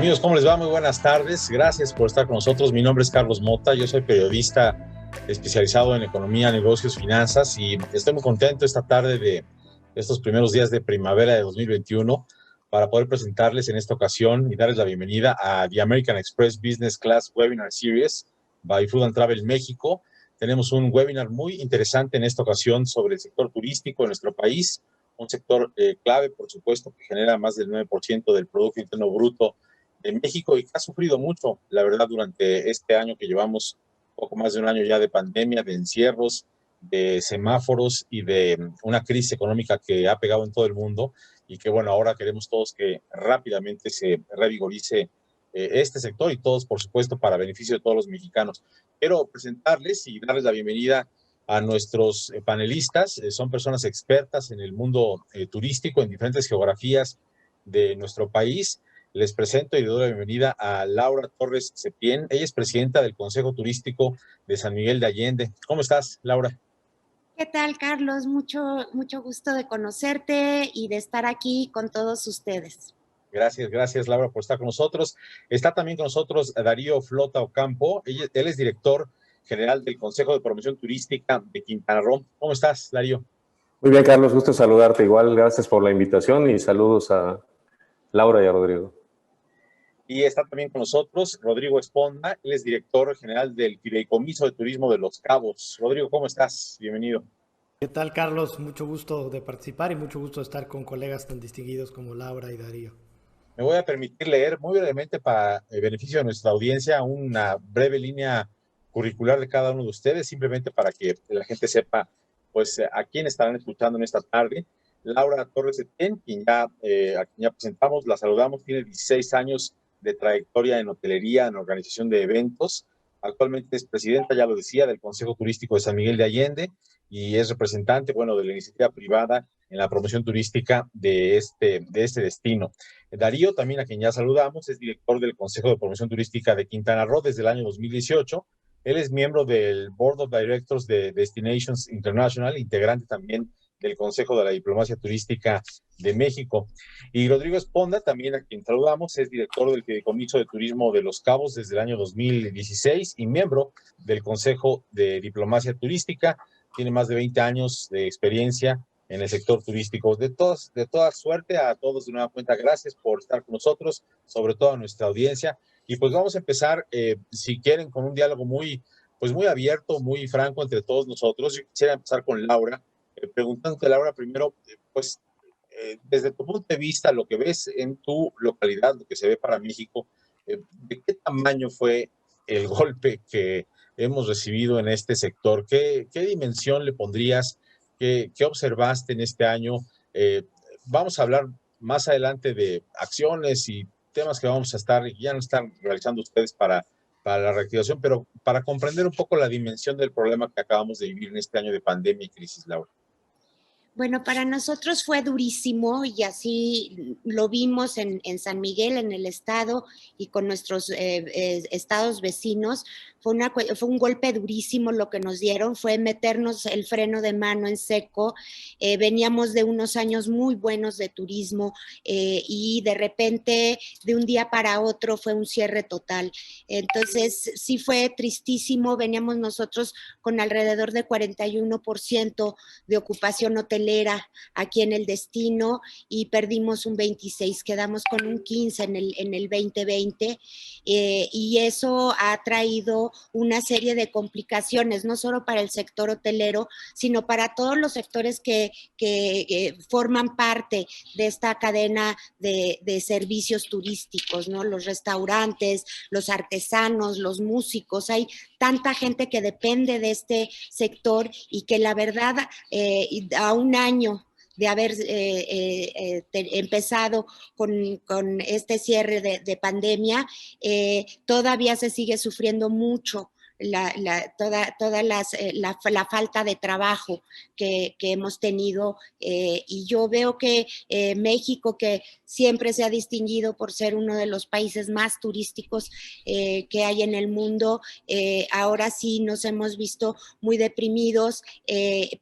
Amigos, ¿cómo les va? Muy buenas tardes. Gracias por estar con nosotros. Mi nombre es Carlos Mota. Yo soy periodista especializado en economía, negocios, finanzas y estoy muy contento esta tarde de estos primeros días de primavera de 2021 para poder presentarles en esta ocasión y darles la bienvenida a The American Express Business Class Webinar Series by Food and Travel México. Tenemos un webinar muy interesante en esta ocasión sobre el sector turístico en nuestro país, un sector clave, por supuesto, que genera más del 9% del Producto Interno Bruto en México y que ha sufrido mucho, la verdad, durante este año que llevamos poco más de un año ya de pandemia, de encierros, de semáforos y de una crisis económica que ha pegado en todo el mundo y que, bueno, ahora queremos todos que rápidamente se revigorice este sector y todos, por supuesto, para beneficio de todos los mexicanos. Quiero presentarles y darles la bienvenida a nuestros panelistas. Son personas expertas en el mundo turístico en diferentes geografías de nuestro país. Les presento y le doy la bienvenida a Laura Torres Septién. Ella es presidenta del Consejo Turístico de San Miguel de Allende. ¿Cómo estás, Laura? ¿Qué tal, Carlos? Mucho gusto de conocerte y de estar aquí con todos ustedes. Gracias, Laura, por estar con nosotros. Está también con nosotros Darío Flota Ocampo. Él es director general del Consejo de Promoción Turística de Quintana Roo. ¿Cómo estás, Darío? Muy bien, Carlos, gusto saludarte. Igual, gracias por la invitación y saludos a Laura y a Rodrigo. Y está también con nosotros Rodrigo Esponda. Él es director general del Fideicomiso de Turismo de Los Cabos. Rodrigo, ¿cómo estás? Bienvenido. ¿Qué tal, Carlos? Mucho gusto de participar y mucho gusto de estar con colegas tan distinguidos como Laura y Darío. Me voy a permitir leer muy brevemente para el beneficio de nuestra audiencia una breve línea curricular de cada uno de ustedes, simplemente para que la gente sepa pues a quién estarán escuchando en esta tarde. Laura Torres Etienne, a quien ya presentamos, la saludamos, tiene 16 años de trayectoria en hotelería, en organización de eventos. Actualmente es presidenta, ya lo decía, del Consejo Turístico de San Miguel de Allende y es representante, bueno, de la iniciativa privada en la promoción turística de este destino. Darío, también a quien ya saludamos, es director del Consejo de Promoción Turística de Quintana Roo desde el año 2018. Él es miembro del Board of Directors de Destinations International, integrante también del Consejo de la Diplomacia Turística de México. Y Rodrigo Esponda, también a quien saludamos, es director del Fideicomiso de Turismo de Los Cabos desde el año 2016 y miembro del Consejo de Diplomacia Turística. Tiene más de 20 años de experiencia en el sector turístico. De toda suerte a todos de nueva cuenta, gracias por estar con nosotros, sobre todo a nuestra audiencia. Y pues vamos a empezar, si quieren, con un diálogo muy abierto, muy franco entre todos nosotros. Yo quisiera empezar con Laura, preguntándote, Laura, primero, desde tu punto de vista, lo que ves en tu localidad, lo que se ve para México, ¿de qué tamaño fue el golpe que hemos recibido en este sector? ¿Qué dimensión le pondrías? ¿Qué observaste en este año? Vamos a hablar más adelante de acciones y temas que vamos a estar, ya no están realizando ustedes para la reactivación, pero para comprender un poco la dimensión del problema que acabamos de vivir en este año de pandemia y crisis, Laura. Bueno, para nosotros fue durísimo y así lo vimos en San Miguel, en el estado y con nuestros estados vecinos. Fue un golpe durísimo lo que nos dieron, fue meternos el freno de mano en seco. Veníamos de unos años muy buenos de turismo y de repente, de un día para otro, fue un cierre total. Entonces, sí fue tristísimo. Veníamos nosotros con alrededor de 41% de ocupación hotelera aquí en el destino y perdimos un 26, quedamos con un 15 en el 2020 y eso ha traído una serie de complicaciones, no solo para el sector hotelero, sino para todos los sectores que forman parte de esta cadena de servicios turísticos, ¿no? Los restaurantes, los artesanos, los músicos, hay tanta gente que depende de este sector y que la verdad a un año de haber empezado con este cierre de pandemia, todavía se sigue sufriendo mucho la falta de trabajo que hemos tenido. Y yo veo que México, que siempre se ha distinguido por ser uno de los países más turísticos que hay en el mundo, ahora sí nos hemos visto muy deprimidos,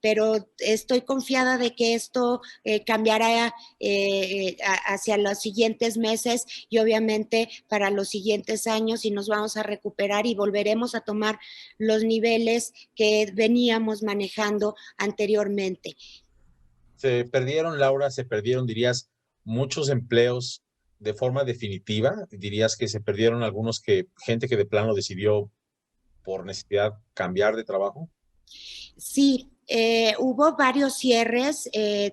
pero estoy confiada de que esto cambiará hacia los siguientes meses y obviamente para los siguientes años, y nos vamos a recuperar y volveremos a tomar los niveles que veníamos manejando anteriormente. Se perdieron, Laura, se perdieron, dirías, muchos empleos de forma definitiva. Dirías que se perdieron algunos gente que de plano decidió por necesidad cambiar de trabajo. Sí, hubo varios cierres,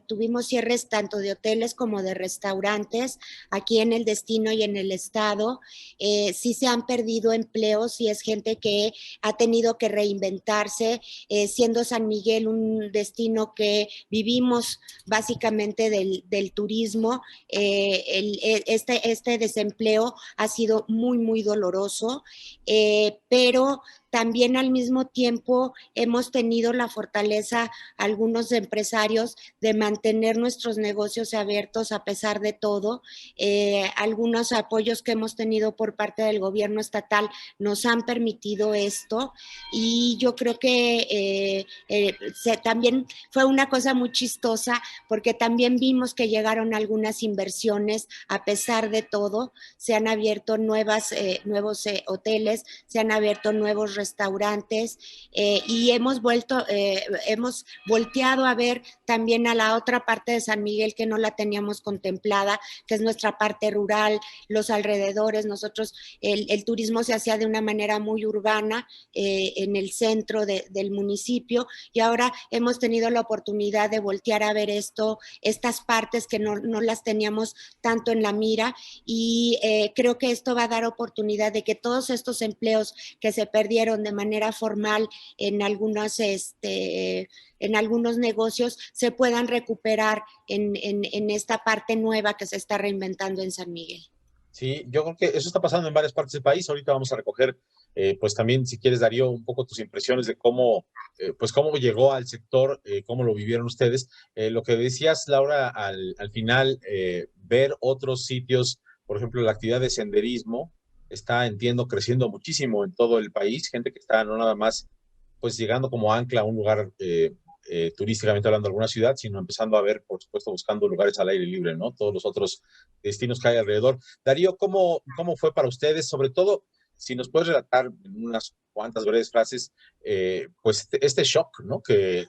tuvimos cierres tanto de hoteles como de restaurantes aquí en el destino y en el estado. Sí se han perdido empleos y es gente que ha tenido que reinventarse, siendo San Miguel un destino que vivimos básicamente del turismo. Este desempleo ha sido muy, muy doloroso, pero también al mismo tiempo hemos tenido la fortaleza, algunos empresarios, de mantener nuestros negocios abiertos a pesar de todo. Algunos apoyos que hemos tenido por parte del gobierno estatal nos han permitido esto, y yo creo que también fue una cosa muy chistosa porque también vimos que llegaron algunas inversiones a pesar de todo. Se han abierto nuevos hoteles, se han abierto nuevos restaurantes, y hemos volteado a ver también a la otra parte de San Miguel que no la teníamos contemplada, que es nuestra parte rural, los alrededores. Nosotros, el turismo se hacía de una manera muy urbana en el centro del municipio, y ahora hemos tenido la oportunidad de voltear a ver estas partes que no las teníamos tanto en la mira, y creo que esto va a dar oportunidad de que todos estos empleos que se perdieron de manera formal en algunos negocios se puedan recuperar en esta parte nueva que se está reinventando en San Miguel. Sí, yo creo que eso está pasando en varias partes del país. Ahorita vamos a recoger, pues también, si quieres, Darío, un poco tus impresiones de cómo, pues cómo llegó al sector, cómo lo vivieron ustedes. Lo que decías, Laura, al final, ver otros sitios, por ejemplo, la actividad de senderismo está, entiendo, creciendo muchísimo en todo el país. Gente que está no nada más, pues llegando como ancla a un lugar turísticamente hablando de alguna ciudad, sino empezando a ver, por supuesto, buscando lugares al aire libre, ¿no? Todos los otros destinos que hay alrededor. Darío, ¿cómo fue para ustedes? Sobre todo, si nos puedes relatar en unas cuantas breves frases, pues este shock, ¿no? Porque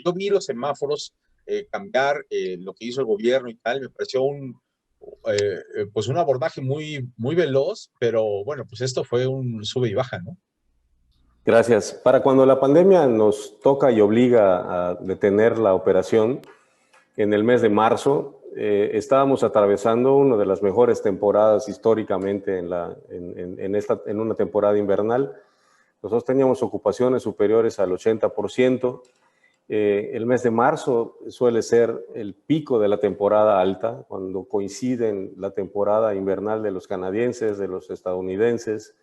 yo vi los semáforos cambiar, lo que hizo el gobierno y tal, me pareció pues un abordaje muy, muy veloz, pero bueno, pues esto fue un sube y baja, ¿no? Gracias. Para cuando la pandemia nos toca y obliga a detener la operación, en el mes de marzo, estábamos atravesando una de las mejores temporadas históricamente en una temporada invernal. Nosotros teníamos ocupaciones superiores al 80%. El mes de marzo suele ser el pico de la temporada alta, cuando coinciden la temporada invernal de los canadienses, de los estadounidenses.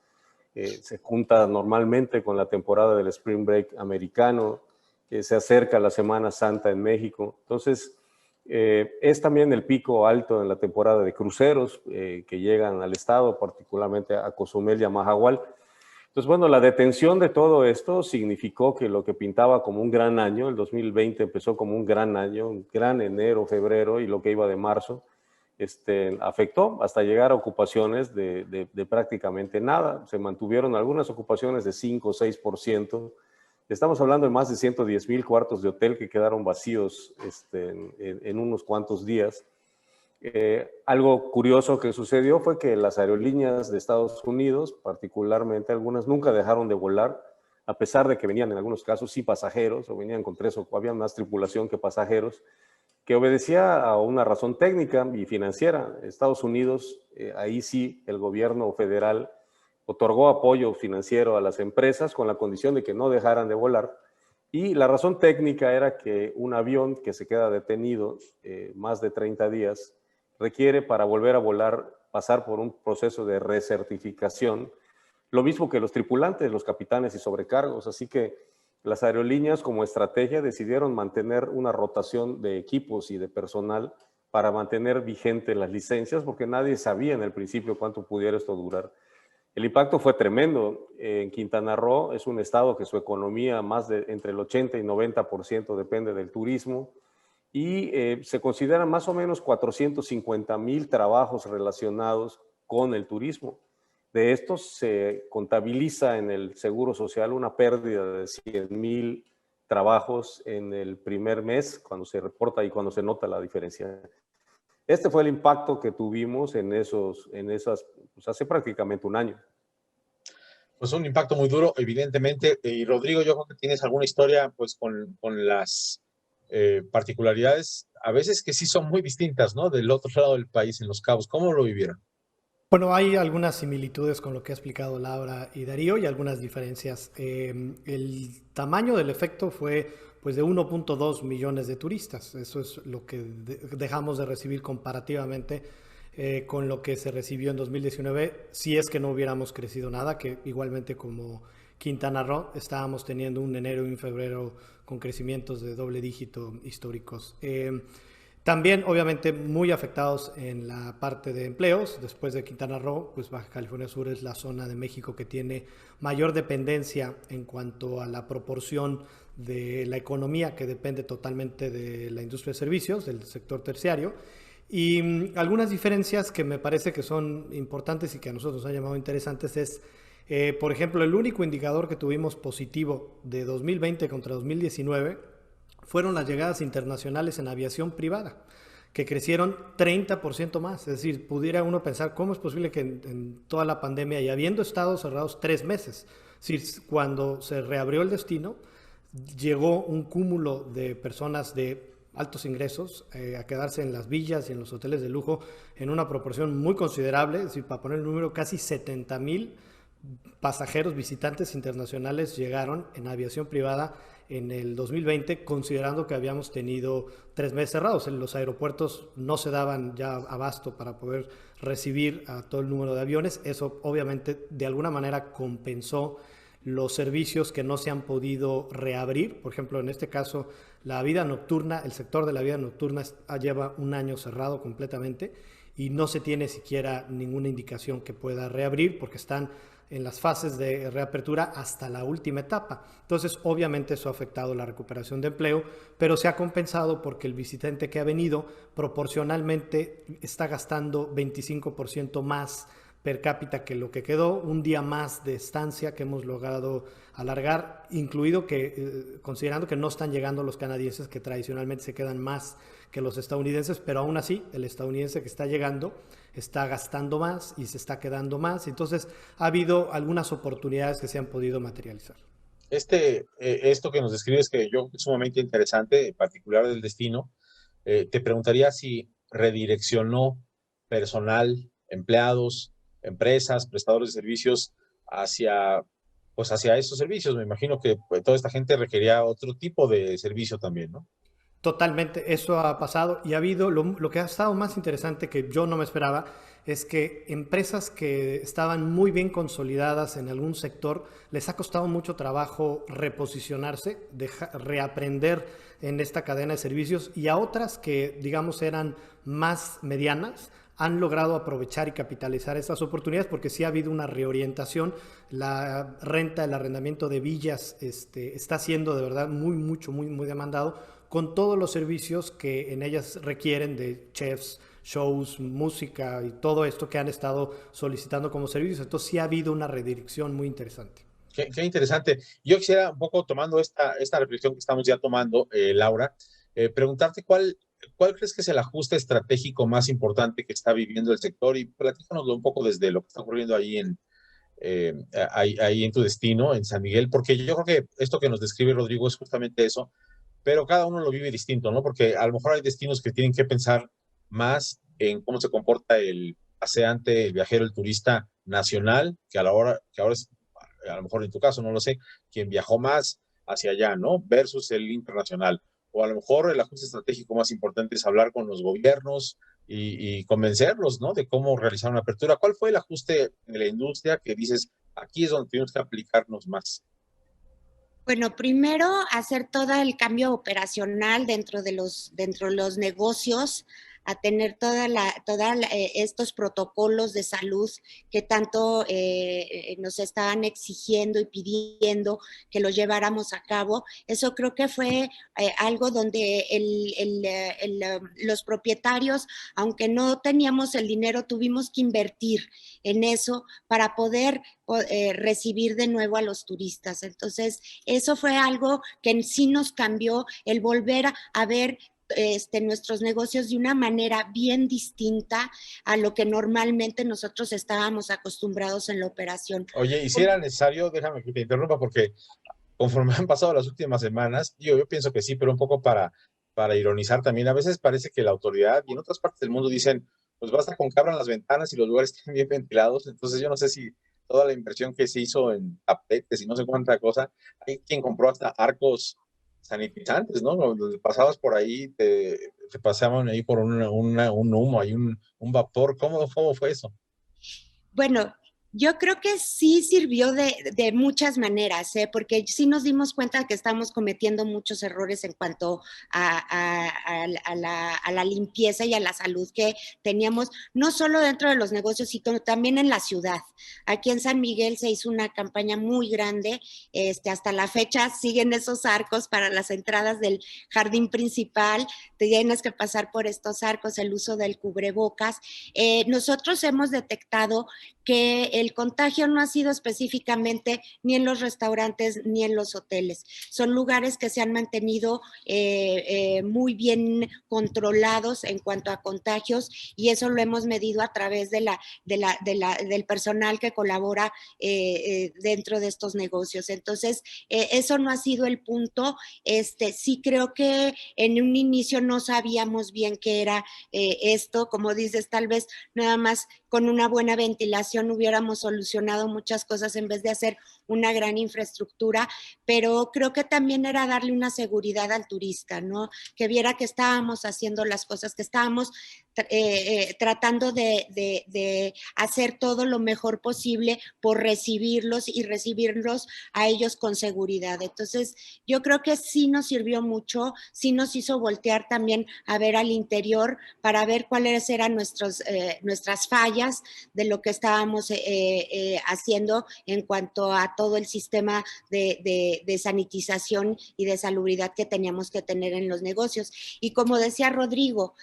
Se junta normalmente con la temporada del Spring Break americano, que se acerca a la Semana Santa en México. Entonces, es también el pico alto en la temporada de cruceros que llegan al estado, particularmente a Cozumel y a Mahahual. Entonces, bueno, la detención de todo esto significó que lo que pintaba como un gran año, el 2020 empezó como un gran año, un gran enero, febrero, y lo que iba de marzo, afectó hasta llegar a ocupaciones de prácticamente nada. Se mantuvieron algunas ocupaciones de 5 o 6%. Estamos hablando de más de 110,000 cuartos de hotel que quedaron vacíos en unos cuantos días. Algo curioso que sucedió fue que las aerolíneas de Estados Unidos, particularmente algunas, nunca dejaron de volar, a pesar de que venían en algunos casos sí pasajeros, o venían con había más tripulación que pasajeros, que obedecía a una razón técnica y financiera. Estados Unidos, ahí sí el gobierno federal otorgó apoyo financiero a las empresas con la condición de que no dejaran de volar, y la razón técnica era que un avión que se queda detenido más de 30 días requiere, para volver a volar, pasar por un proceso de recertificación, lo mismo que los tripulantes, los capitanes y sobrecargos. Así que las aerolíneas como estrategia decidieron mantener una rotación de equipos y de personal para mantener vigentes las licencias, porque nadie sabía en el principio cuánto pudiera esto durar. El impacto fue tremendo. En Quintana Roo es un estado que su economía entre el 80 y 90% depende del turismo y se consideran más o menos 450,000 trabajos relacionados con el turismo. De estos se contabiliza en el Seguro Social una pérdida de 100,000 trabajos en el primer mes, cuando se reporta y cuando se nota la diferencia. Este fue el impacto que tuvimos en esas, pues hace prácticamente un año. Pues un impacto muy duro, evidentemente. Y Rodrigo, yo creo que tienes alguna historia pues con las particularidades, a veces que sí son muy distintas, ¿no? Del otro lado del país, en Los Cabos. ¿Cómo lo vivieron? Bueno, hay algunas similitudes con lo que ha explicado Laura y Darío y algunas diferencias. El tamaño del efecto fue pues de 1.2 millones de turistas. Eso es lo que dejamos de recibir comparativamente con lo que se recibió en 2019, si es que no hubiéramos crecido nada, que igualmente como Quintana Roo estábamos teniendo un enero y un febrero con crecimientos de doble dígito históricos. También, obviamente, muy afectados en la parte de empleos. Después de Quintana Roo, pues Baja California Sur es la zona de México que tiene mayor dependencia en cuanto a la proporción de la economía, que depende totalmente de la industria de servicios, del sector terciario. Y algunas diferencias que me parece que son importantes y que a nosotros nos han llamado interesantes es, por ejemplo, el único indicador que tuvimos positivo de 2020 contra 2019 fueron las llegadas internacionales en aviación privada, que crecieron 30% más. Es decir, pudiera uno pensar cómo es posible que en toda la pandemia y habiendo estado cerrados 3 meses, es decir, cuando se reabrió el destino, llegó un cúmulo de personas de altos ingresos a quedarse en las villas y en los hoteles de lujo en una proporción muy considerable. Es decir, para poner el número, casi 70,000 pasajeros visitantes internacionales llegaron en aviación privada en el 2020, considerando que habíamos tenido 3 meses cerrados. Los aeropuertos no se daban ya abasto para poder recibir a todo el número de aviones. Eso obviamente de alguna manera compensó los servicios que no se han podido reabrir. Por ejemplo, en este caso, la vida nocturna, el sector de la vida nocturna lleva un año cerrado completamente y no se tiene siquiera ninguna indicación que pueda reabrir porque están en las fases de reapertura hasta la última etapa. Entonces, obviamente eso ha afectado la recuperación de empleo, pero se ha compensado porque el visitante que ha venido proporcionalmente está gastando 25% más per cápita que lo que quedó, un día más de estancia que hemos logrado alargar, incluido que, considerando que no están llegando los canadienses, que tradicionalmente se quedan más que los estadounidenses, pero aún así el estadounidense que está llegando está gastando más y se está quedando más. Entonces ha habido algunas oportunidades que se han podido materializar. Esto que nos describes, que yo es sumamente interesante, en particular del destino, te preguntaría si redireccionó personal, empleados, empresas, prestadores de servicios hacia esos servicios. Me imagino que pues, toda esta gente requería otro tipo de servicio también, ¿no? Totalmente, eso ha pasado y ha habido, lo que ha estado más interesante que yo no me esperaba es que empresas que estaban muy bien consolidadas en algún sector, les ha costado mucho trabajo reposicionarse, reaprender en esta cadena de servicios, y a otras que, digamos, eran más medianas, han logrado aprovechar y capitalizar estas oportunidades porque sí ha habido una reorientación. La renta, el arrendamiento de villas está siendo de verdad muy demandado, con todos los servicios que en ellas requieren de chefs, shows, música y todo esto que han estado solicitando como servicios. Entonces sí ha habido una redirección muy interesante. Qué interesante. Yo quisiera un poco tomando esta reflexión que estamos ya tomando, Laura, preguntarte cuál crees que es el ajuste estratégico más importante que está viviendo el sector, y platícanoslo un poco desde lo que está ocurriendo ahí en tu destino, en San Miguel, porque yo creo que esto que nos describe Rodrigo es justamente eso, pero cada uno lo vive distinto, ¿no? Porque a lo mejor hay destinos que tienen que pensar más en cómo se comporta el paseante, el viajero, el turista nacional, que ahora es, a lo mejor en tu caso, no lo sé, quien viajó más hacia allá, ¿no? Versus el internacional. O a lo mejor el ajuste estratégico más importante es hablar con los gobiernos y convencerlos, ¿no? De cómo realizar una apertura. ¿Cuál fue el ajuste en la industria que dices, aquí es donde tenemos que aplicarnos más. Bueno, primero hacer todo el cambio operacional dentro de los negocios, a tener estos protocolos de salud que tanto nos estaban exigiendo y pidiendo que los lleváramos a cabo. Eso creo que fue algo donde los propietarios, aunque no teníamos el dinero, tuvimos que invertir en eso para poder recibir de nuevo a los turistas. Entonces, eso fue algo que en sí nos cambió, el volver a ver nuestros negocios de una manera bien distinta a lo que normalmente nosotros estábamos acostumbrados en la operación. Oye, y si era necesario, déjame que te interrumpa, porque conforme han pasado las últimas semanas, yo pienso que sí, pero un poco para ironizar también, a veces parece que la autoridad y en otras partes del mundo dicen, pues basta con que abran las ventanas y los lugares estén bien ventilados. Entonces yo no sé si toda la inversión que se hizo en tapetes y no sé cuánta cosa, hay quien compró hasta arcos sanitizantes, ¿no? Donde pasabas por ahí, te pasaban ahí por un humo, hay un vapor. ¿Cómo fue eso? Bueno, yo creo que sí sirvió de muchas maneras, ¿eh? Porque sí nos dimos cuenta de que estamos cometiendo muchos errores en cuanto a la limpieza y a la salud que teníamos, no solo dentro de los negocios, sino también en la ciudad. Aquí en San Miguel se hizo una campaña muy grande, hasta la fecha siguen esos arcos para las entradas del jardín principal, te tienes que pasar por estos arcos, el uso del cubrebocas. Nosotros hemos detectado que el contagio no ha sido específicamente ni en los restaurantes ni en los hoteles. Son lugares que se han mantenido muy bien controlados en cuanto a contagios y eso lo hemos medido a través del personal que colabora dentro de estos negocios. Entonces, eso no ha sido el punto. Sí creo que en un inicio no sabíamos bien qué era esto. Como dices, tal vez nada más con una buena ventilación hubiéramos solucionado muchas cosas en vez de hacer una gran infraestructura, pero creo que también era darle una seguridad al turista, ¿no? Que viera que estábamos haciendo las cosas, que estábamos tratando de hacer todo lo mejor posible por recibirlos y recibirlos a ellos con seguridad. Entonces, yo creo que sí nos sirvió mucho, sí nos hizo voltear también a ver al interior para ver cuáles eran nuestras fallas de lo que estábamos haciendo en cuanto a todo el sistema de sanitización y de salubridad que teníamos que tener en los negocios. Y como decía Rodrigo,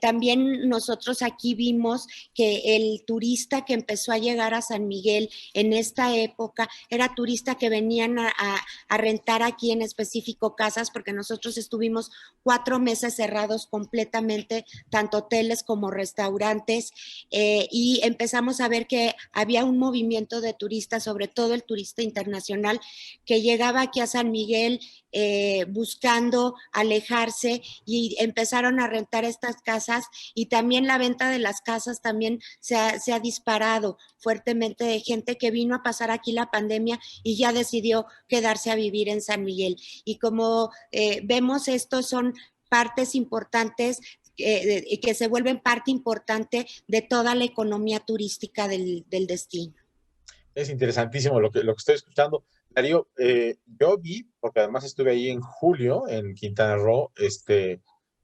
también nosotros aquí vimos que el turista que empezó a llegar a San Miguel en esta época era turista que venían a rentar aquí en específico casas, porque nosotros estuvimos 4 meses cerrados completamente, tanto hoteles como restaurantes, y empezamos a ver que había un movimiento de turistas, sobre todo el turista internacional, que llegaba aquí a San Miguel buscando alejarse y empezaron a rentar estas casas y también la venta de las casas también se ha disparado fuertemente de gente que vino a pasar aquí la pandemia y ya decidió quedarse a vivir en San Miguel. Y como vemos, estos son partes importantes que se vuelven parte importante de toda la economía turística del destino. Es interesantísimo lo que estoy escuchando. Darío, yo vi, porque además estuve ahí en julio en Quintana Roo,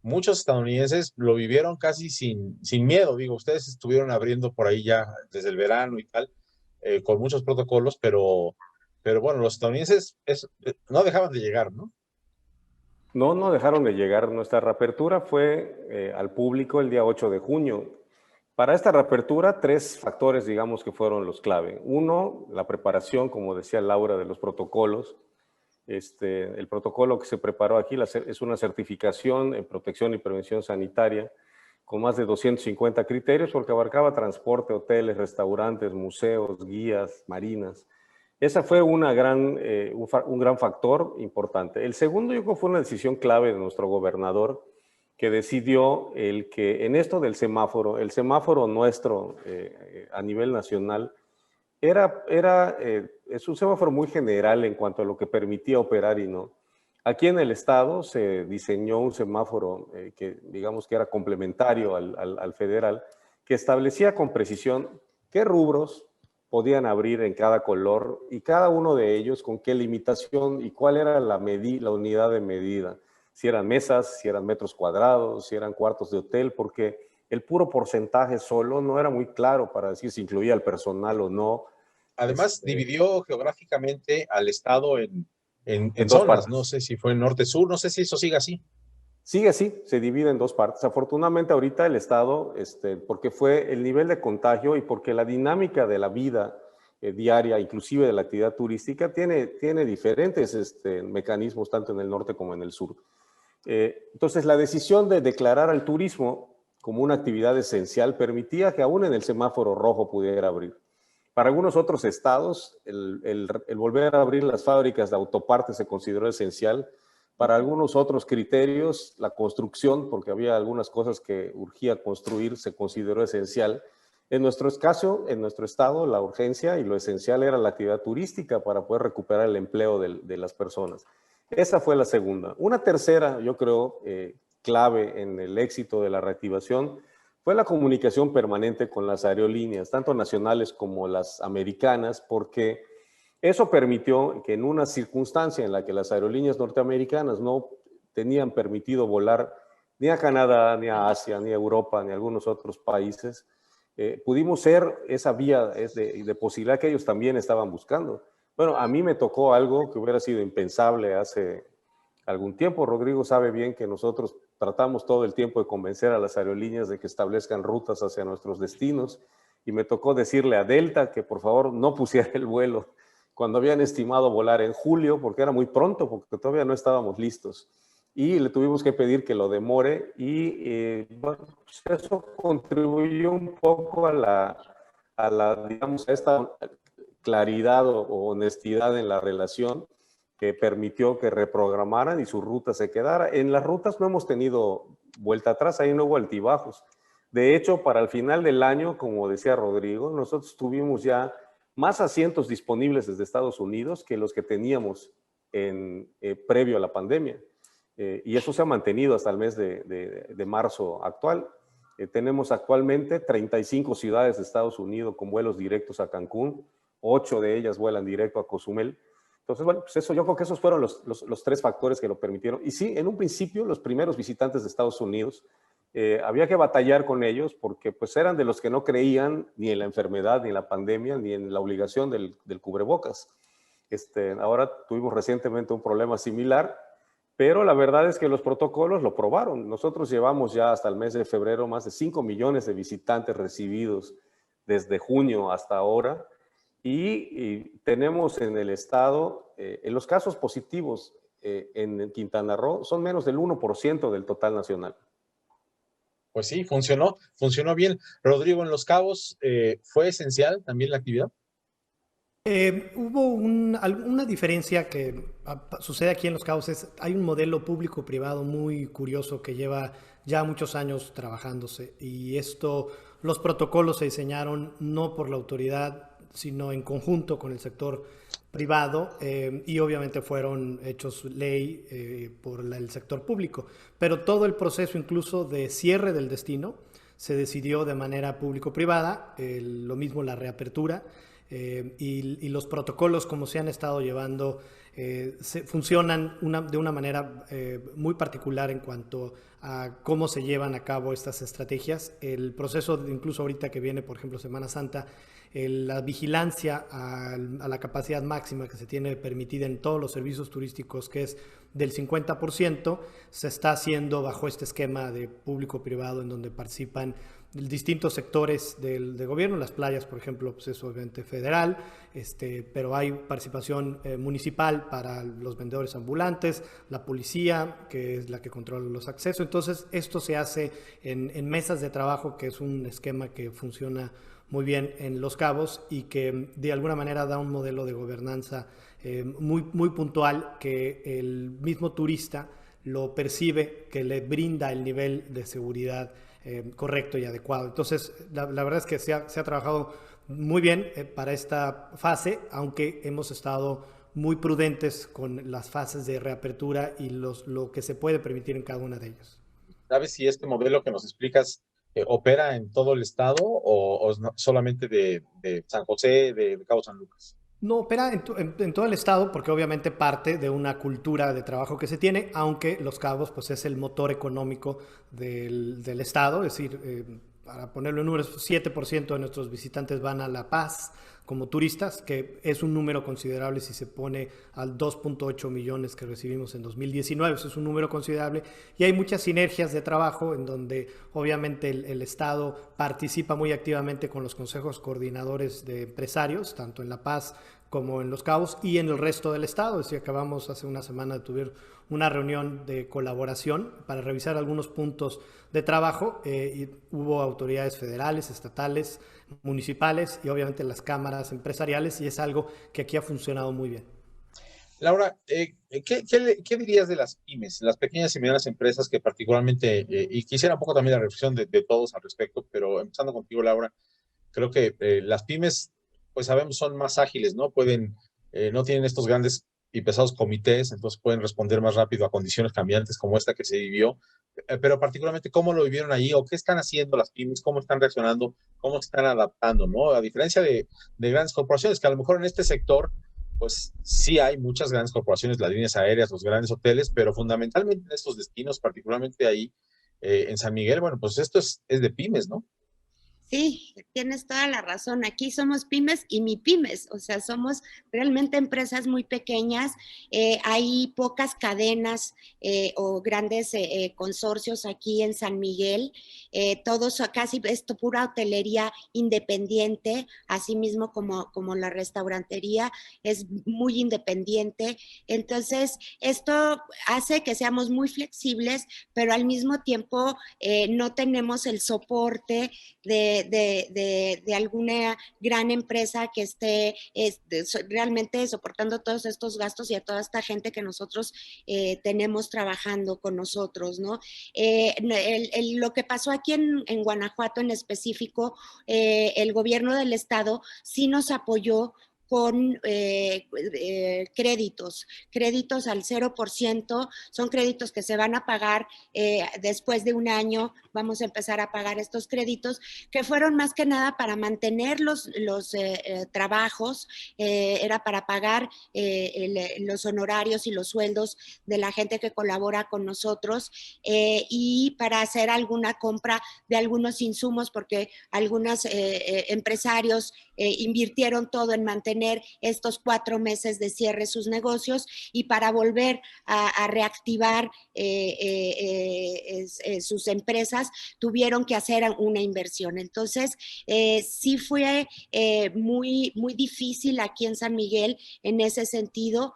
muchos estadounidenses lo vivieron casi sin miedo. Digo, ustedes estuvieron abriendo por ahí ya desde el verano y tal, con muchos protocolos, pero bueno, los estadounidenses no dejaban de llegar, ¿no? No, no dejaron de llegar. Nuestra reapertura fue al público el día 8 de junio. Para esta reapertura, 3 factores, digamos, que fueron los clave. Uno, la preparación, como decía Laura, de los protocolos. El protocolo que se preparó aquí es una certificación en protección y prevención sanitaria con más de 250 criterios porque abarcaba transporte, hoteles, restaurantes, museos, guías, marinas. Esa fue un gran factor importante. El segundo, yo creo, fue una decisión clave de nuestro gobernador, que decidió que en esto del semáforo, el semáforo nuestro a nivel nacional es un semáforo muy general en cuanto a lo que permitía operar y no. Aquí en el estado se diseñó un semáforo que digamos que era complementario al federal, que establecía con precisión qué rubros podían abrir en cada color y cada uno de ellos con qué limitación y cuál era la unidad de medida. Si eran mesas, si eran metros cuadrados, si eran cuartos de hotel, porque el puro porcentaje solo no era muy claro para decir si incluía el personal o no. Además, dividió geográficamente al estado en dos zonas. No partes. sé si fue norte-sur, no sé si eso sigue así. Sigue así, se divide en dos partes. Afortunadamente ahorita el Estado, porque fue el nivel de contagio y porque la dinámica de la vida diaria, inclusive de la actividad turística, tiene diferentes mecanismos tanto en el norte como en el sur. Entonces la decisión de declarar al turismo como una actividad esencial permitía que aún en el semáforo rojo pudiera abrir. Para algunos otros estados, el volver a abrir las fábricas de autopartes se consideró esencial. Para algunos otros criterios, la construcción, porque había algunas cosas que urgía construir, se consideró esencial. En nuestro caso, en nuestro estado, la urgencia y lo esencial era la actividad turística para poder recuperar el empleo de las personas. Esa fue la segunda. Una tercera, yo creo, clave en el éxito de la reactivación fue la comunicación permanente con las aerolíneas, tanto nacionales como las americanas, porque eso permitió que en una circunstancia en la que las aerolíneas norteamericanas no tenían permitido volar ni a Canadá, ni a Asia, ni a Europa, ni a algunos otros países, pudimos ser esa vía de posibilidad que ellos también estaban buscando. Bueno, a mí me tocó algo que hubiera sido impensable hace algún tiempo. Rodrigo sabe bien que nosotros tratamos todo el tiempo de convencer a las aerolíneas de que establezcan rutas hacia nuestros destinos y me tocó decirle a Delta que por favor no pusiera el vuelo cuando habían estimado volar en julio, porque era muy pronto, porque todavía no estábamos listos. Y le tuvimos que pedir que lo demore y bueno, pues eso contribuyó un poco digamos, a esta claridad o honestidad en la relación que permitió que reprogramaran y su ruta se quedara. En las rutas no hemos tenido vuelta atrás, ahí no hubo altibajos. De hecho, para el final del año, como decía Rodrigo, nosotros tuvimos ya más asientos disponibles desde Estados Unidos que los que teníamos previo a la pandemia. Y eso se ha mantenido hasta el mes de marzo actual. Tenemos actualmente 35 ciudades de Estados Unidos con vuelos directos a Cancún, 8 de ellas vuelan directo a Cozumel. Entonces, bueno, pues yo creo que esos fueron los tres factores que lo permitieron. Y sí, en un principio, los primeros visitantes de Estados Unidos, había que batallar con ellos porque pues eran de los que no creían ni en la enfermedad, ni en la pandemia, ni en la obligación del cubrebocas. Ahora tuvimos recientemente un problema similar, pero la verdad es que los protocolos lo probaron. Nosotros llevamos ya hasta el mes de febrero más de 5 millones de visitantes recibidos desde junio hasta ahora y tenemos en el estado, en los casos positivos en Quintana Roo, son menos del 1% del total nacional. Pues sí, funcionó bien. Rodrigo, en Los Cabos, ¿fue esencial también la actividad? Hubo una diferencia que sucede aquí en Los Cabos. Hay un modelo público-privado muy curioso que lleva ya muchos años trabajándose y los protocolos se diseñaron no por la autoridad, sino en conjunto con el sector privado y obviamente fueron hechos ley por el sector público. Pero todo el proceso incluso de cierre del destino se decidió de manera público-privada, lo mismo la reapertura. Y los protocolos como se han estado llevando funcionan de una manera muy particular en cuanto a cómo se llevan a cabo estas estrategias. El proceso, incluso ahorita que viene, por ejemplo, Semana Santa, la vigilancia a la capacidad máxima que se tiene permitida en todos los servicios turísticos, que es del 50%, se está haciendo bajo este esquema de público-privado en donde participan distintos sectores del gobierno. Las playas, por ejemplo, pues es obviamente federal, pero hay participación municipal para los vendedores ambulantes, la policía, que es la que controla los accesos. Entonces, esto se hace en mesas de trabajo, que es un esquema que funciona muy bien en Los Cabos y que de alguna manera da un modelo de gobernanza muy, muy puntual que el mismo turista lo percibe, que le brinda el nivel de seguridad correcto y adecuado. Entonces, la verdad es que se ha trabajado muy bien para esta fase, aunque hemos estado muy prudentes con las fases de reapertura y lo que se puede permitir en cada una de ellas. ¿Sabes si este modelo que nos explicas ¿Opera en todo el estado o solamente de San José, de Cabo San Lucas? No opera en todo el estado porque obviamente parte de una cultura de trabajo que se tiene, aunque Los Cabos pues es el motor económico del estado, es decir, para ponerlo en números, 7% de nuestros visitantes van a La Paz como turistas, que es un número considerable si se pone al 2.8 millones que recibimos en 2019, eso es un número considerable, y hay muchas sinergias de trabajo en donde obviamente el Estado participa muy activamente con los consejos coordinadores de empresarios, tanto en La Paz como en Los Cabos y en el resto del estado. Es decir, acabamos hace una semana de tuve una reunión de colaboración para revisar algunos puntos de trabajo y hubo autoridades federales, estatales, municipales y obviamente las cámaras empresariales, y es algo que aquí ha funcionado muy bien. Laura, ¿qué dirías de las pymes, las pequeñas y medianas empresas que particularmente, y quisiera un poco también la reflexión de todos al respecto, pero empezando contigo, Laura, creo que las pymes, pues sabemos, son más ágiles, ¿no? No tienen estos grandes y pesados comités, entonces pueden responder más rápido a condiciones cambiantes como esta que se vivió, pero particularmente cómo lo vivieron allí o qué están haciendo las pymes, cómo están reaccionando, cómo se están adaptando, ¿no? A diferencia de grandes corporaciones, que a lo mejor en este sector, pues sí hay muchas grandes corporaciones, las líneas aéreas, los grandes hoteles, pero fundamentalmente en estos destinos, particularmente ahí en San Miguel, bueno, pues esto es de pymes, ¿no? Sí, tienes toda la razón. Aquí somos pymes y mi pymes, o sea, somos realmente empresas muy pequeñas. Hay pocas cadenas o grandes consorcios aquí en San Miguel. Todos casi esto pura hotelería independiente, así mismo como la restaurantería es muy independiente. Entonces, esto hace que seamos muy flexibles, pero al mismo tiempo no tenemos el soporte de alguna gran empresa que esté realmente soportando todos estos gastos y a toda esta gente que nosotros tenemos trabajando con nosotros, ¿no? Lo que pasó aquí en Guanajuato en específico, el gobierno del estado sí nos apoyó con créditos al 0%, son créditos que se van a pagar después de un año, vamos a empezar a pagar estos créditos, que fueron más que nada para mantener los trabajos, era para pagar los honorarios y los sueldos de la gente que colabora con nosotros y para hacer alguna compra de algunos insumos, porque algunos empresarios invirtieron todo en mantener estos 4 meses de cierre sus negocios y para volver a reactivar sus empresas tuvieron que hacer una inversión. Entonces, sí fue muy difícil aquí en San Miguel en ese sentido,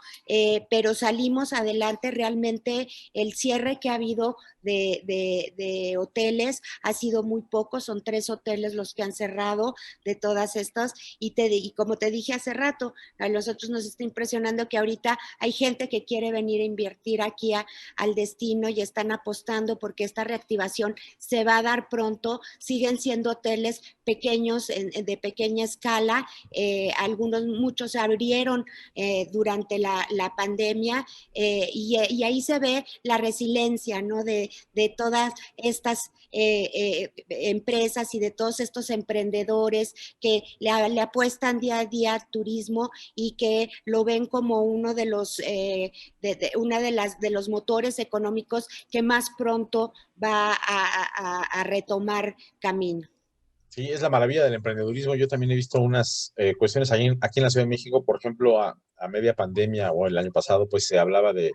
pero salimos adelante. Realmente el cierre que ha habido de hoteles ha sido muy poco, son 3 hoteles los que han cerrado de todas estas y como te dije hace rato, a nosotros nos está impresionando que ahorita hay gente que quiere venir a invertir aquí al destino y están apostando porque esta reactivación se va a dar pronto. Siguen siendo hoteles pequeños, de pequeña escala, muchos se abrieron durante la pandemia y ahí se ve la resiliencia, ¿no? de todas estas empresas y de todos estos emprendedores que le apuestan día a día al turismo y que lo ven como uno de los, de los motores económicos que más pronto va a retomar camino. Sí, es la maravilla del emprendedurismo. Yo también he visto unas cuestiones aquí en la Ciudad de México, por ejemplo, a media pandemia o el año pasado, pues se hablaba de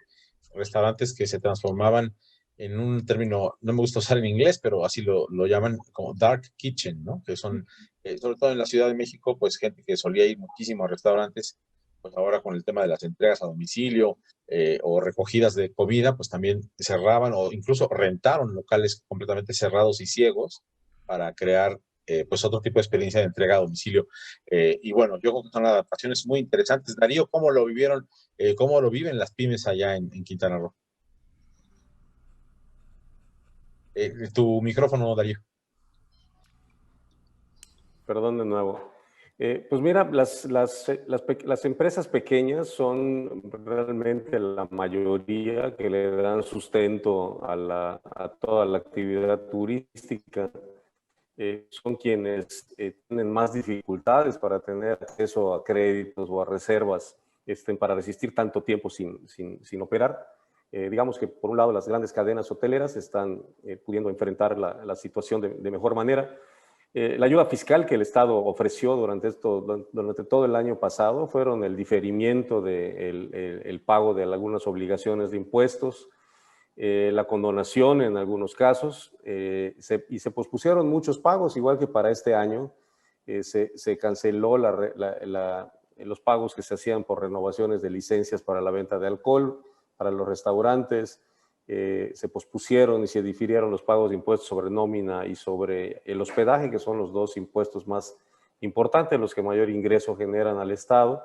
restaurantes que se transformaban en un término, no me gusta usar en inglés, pero así lo llaman como dark kitchen, ¿no? Que son, sobre todo en la Ciudad de México, pues gente que solía ir muchísimo a restaurantes, pues ahora con el tema de las entregas a domicilio o recogidas de comida, pues también cerraban o incluso rentaron locales completamente cerrados y ciegos para crear pues otro tipo de experiencia de entrega a domicilio. Y bueno, yo creo que son adaptaciones muy interesantes. Darío, ¿cómo lo vivieron, cómo lo viven las pymes allá en Quintana Roo? Tu micrófono, Darío. Perdón de nuevo. Pues mira, las empresas pequeñas son realmente la mayoría que le dan sustento a toda la actividad turística. son quienes tienen más dificultades para tener acceso a créditos o a reservas para resistir tanto tiempo sin operar. Digamos que por un lado las grandes cadenas hoteleras están pudiendo enfrentar la situación de mejor manera. La ayuda fiscal que el Estado ofreció durante todo el año pasado fueron el diferimiento del pago de algunas obligaciones de impuestos, la condonación en algunos casos, y se pospusieron muchos pagos, igual que para este año. Se canceló los pagos que se hacían por renovaciones de licencias para la venta de alcohol, para los restaurantes. Se pospusieron y se difirieron los pagos de impuestos sobre nómina y sobre el hospedaje, que son los dos impuestos más importantes, los que mayor ingreso generan al Estado,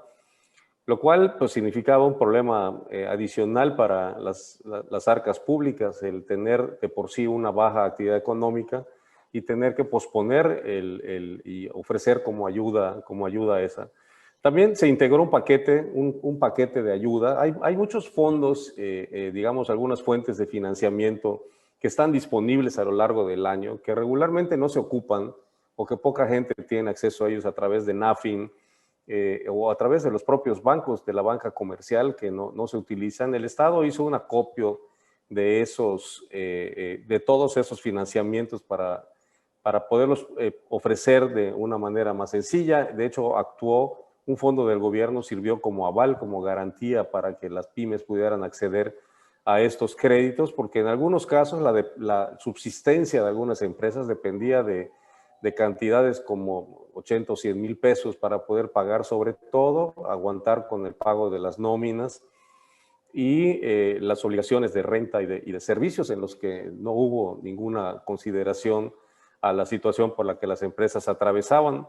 lo cual pues, significaba un problema adicional para las arcas públicas, el tener de por sí una baja actividad económica y tener que posponer y ofrecer como ayuda esa. También se integró un paquete de ayuda. Hay muchos fondos, digamos, algunas fuentes de financiamiento que están disponibles a lo largo del año, que regularmente no se ocupan o que poca gente tiene acceso a ellos a través de NAFIN o a través de los propios bancos, de la banca comercial, que no se utilizan. El Estado hizo un acopio de todos esos financiamientos para poderlos ofrecer de una manera más sencilla. De hecho, un fondo del gobierno sirvió como aval, como garantía para que las pymes pudieran acceder a estos créditos, porque en algunos casos la subsistencia de algunas empresas dependía de cantidades como 80 o 100 mil pesos para poder pagar, sobre todo, aguantar con el pago de las nóminas y las obligaciones de renta y de servicios, en los que no hubo ninguna consideración a la situación por la que las empresas atravesaban.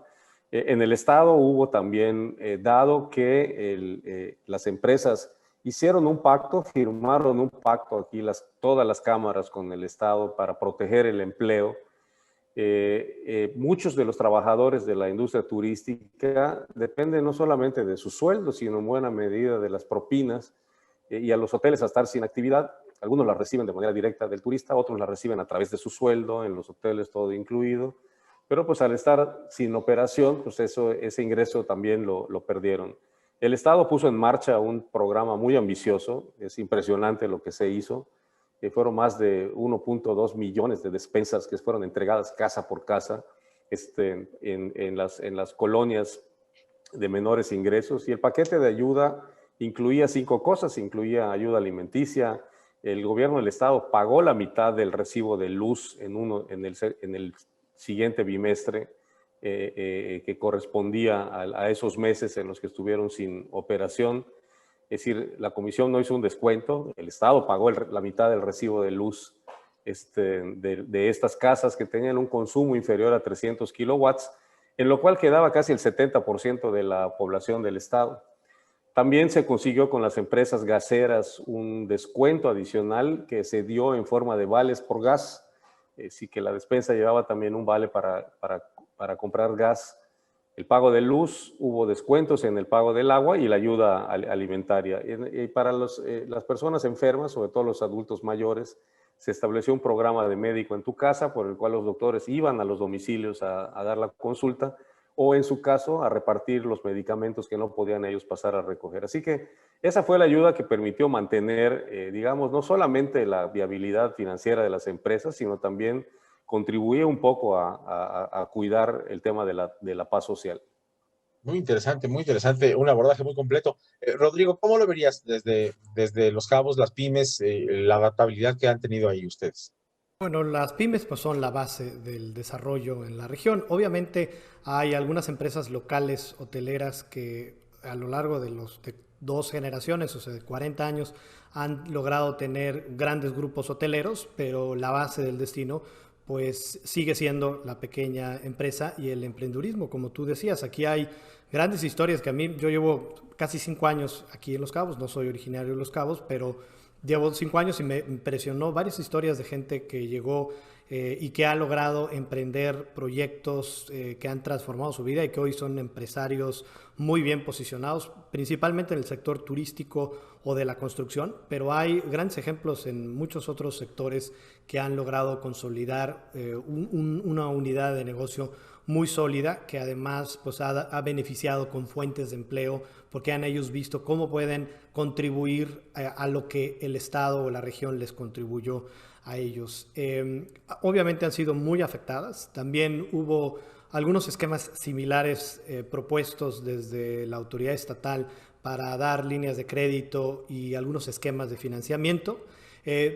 En el Estado hubo también, dado que las empresas hicieron un pacto, firmaron un pacto aquí todas las cámaras con el Estado para proteger el empleo. Muchos de los trabajadores de la industria turística dependen no solamente de sus sueldos, sino en buena medida de las propinas, y a los hoteles a estar sin actividad. Algunos las reciben de manera directa del turista, otros las reciben a través de su sueldo, en los hoteles todo incluido. Pero pues al estar sin operación, pues ese ingreso también lo perdieron. El Estado puso en marcha un programa muy ambicioso, es impresionante lo que se hizo, que fueron más de 1.2 millones de despensas que fueron entregadas casa por casa en las colonias de menores ingresos, y el paquete de ayuda incluía 5 cosas, incluía ayuda alimenticia. El gobierno del Estado pagó la mitad del recibo de luz en el siguiente bimestre, que correspondía a esos meses en los que estuvieron sin operación. Es decir, la Comisión no hizo un descuento, el Estado pagó la mitad del recibo de luz de estas casas que tenían un consumo inferior a 300 kilowatts, en lo cual quedaba casi el 70% de la población del Estado. También se consiguió con las empresas gaseras un descuento adicional que se dio en forma de vales por gas. Sí, que la despensa llevaba también un vale para comprar gas. El pago de luz, hubo descuentos en el pago del agua y la ayuda alimentaria. Y para las personas enfermas, sobre todo los adultos mayores, se estableció un programa de médico en tu casa, por el cual los doctores iban a los domicilios a dar la consulta, o en su caso a repartir los medicamentos que no podían ellos pasar a recoger. Así que esa fue la ayuda que permitió mantener, digamos, no solamente la viabilidad financiera de las empresas, sino también contribuía un poco a cuidar el tema de la paz social. Muy interesante, un abordaje muy completo. Rodrigo, ¿cómo lo verías desde Los Cabos, las pymes, la adaptabilidad que han tenido ahí ustedes? Bueno, las pymes pues, son la base del desarrollo en la región. Obviamente hay algunas empresas locales hoteleras que a lo largo de 2 generaciones, o sea, de 40 años, han logrado tener grandes grupos hoteleros, pero la base del destino pues sigue siendo la pequeña empresa y el emprendurismo, como tú decías. Aquí hay grandes historias que yo llevo casi 5 años aquí en Los Cabos, no soy originario de Los Cabos, pero llevo 5 años y me impresionó varias historias de gente que llegó y que ha logrado emprender proyectos que han transformado su vida y que hoy son empresarios muy bien posicionados, principalmente en el sector turístico o de la construcción, pero hay grandes ejemplos en muchos otros sectores que han logrado consolidar una unidad de negocio muy sólida, que además pues, ha beneficiado con fuentes de empleo, porque han ellos visto cómo pueden contribuir a lo que el Estado o la región les contribuyó a ellos. Obviamente han sido muy afectadas. También hubo algunos esquemas similares propuestos desde la autoridad estatal para dar líneas de crédito y algunos esquemas de financiamiento.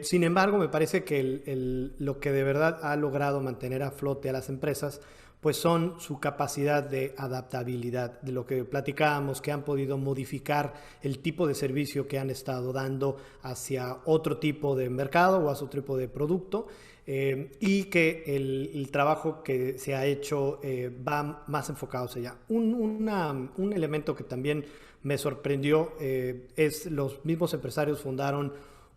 Sin embargo, me parece que lo que de verdad ha logrado mantener a flote a las empresas pues son su capacidad de adaptabilidad, de lo que platicábamos, que han podido modificar el tipo de servicio que han estado dando hacia otro tipo de mercado o hacia otro tipo de producto, y que el trabajo que se ha hecho va más enfocado hacia allá. Un elemento que también me sorprendió es los mismos empresarios fundaron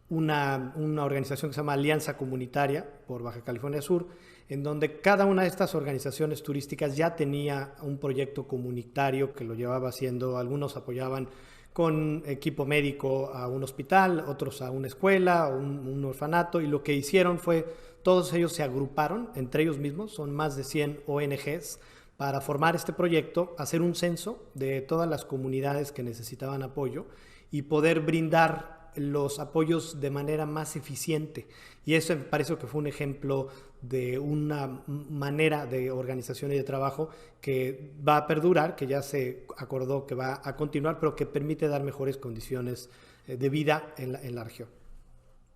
una organización que se llama Alianza Comunitaria por Baja California Sur, en donde cada una de estas organizaciones turísticas ya tenía un proyecto comunitario que lo llevaba haciendo. Algunos apoyaban con equipo médico a un hospital, otros a una escuela, un orfanato, y lo que hicieron fue, todos ellos se agruparon entre ellos mismos, son más de 100 ONGs, para formar este proyecto, hacer un censo de todas las comunidades que necesitaban apoyo y poder brindar los apoyos de manera más eficiente. Y eso me parece que fue un ejemplo de una manera de organización y de trabajo que va a perdurar, que ya se acordó que va a continuar, pero que permite dar mejores condiciones de vida en la región.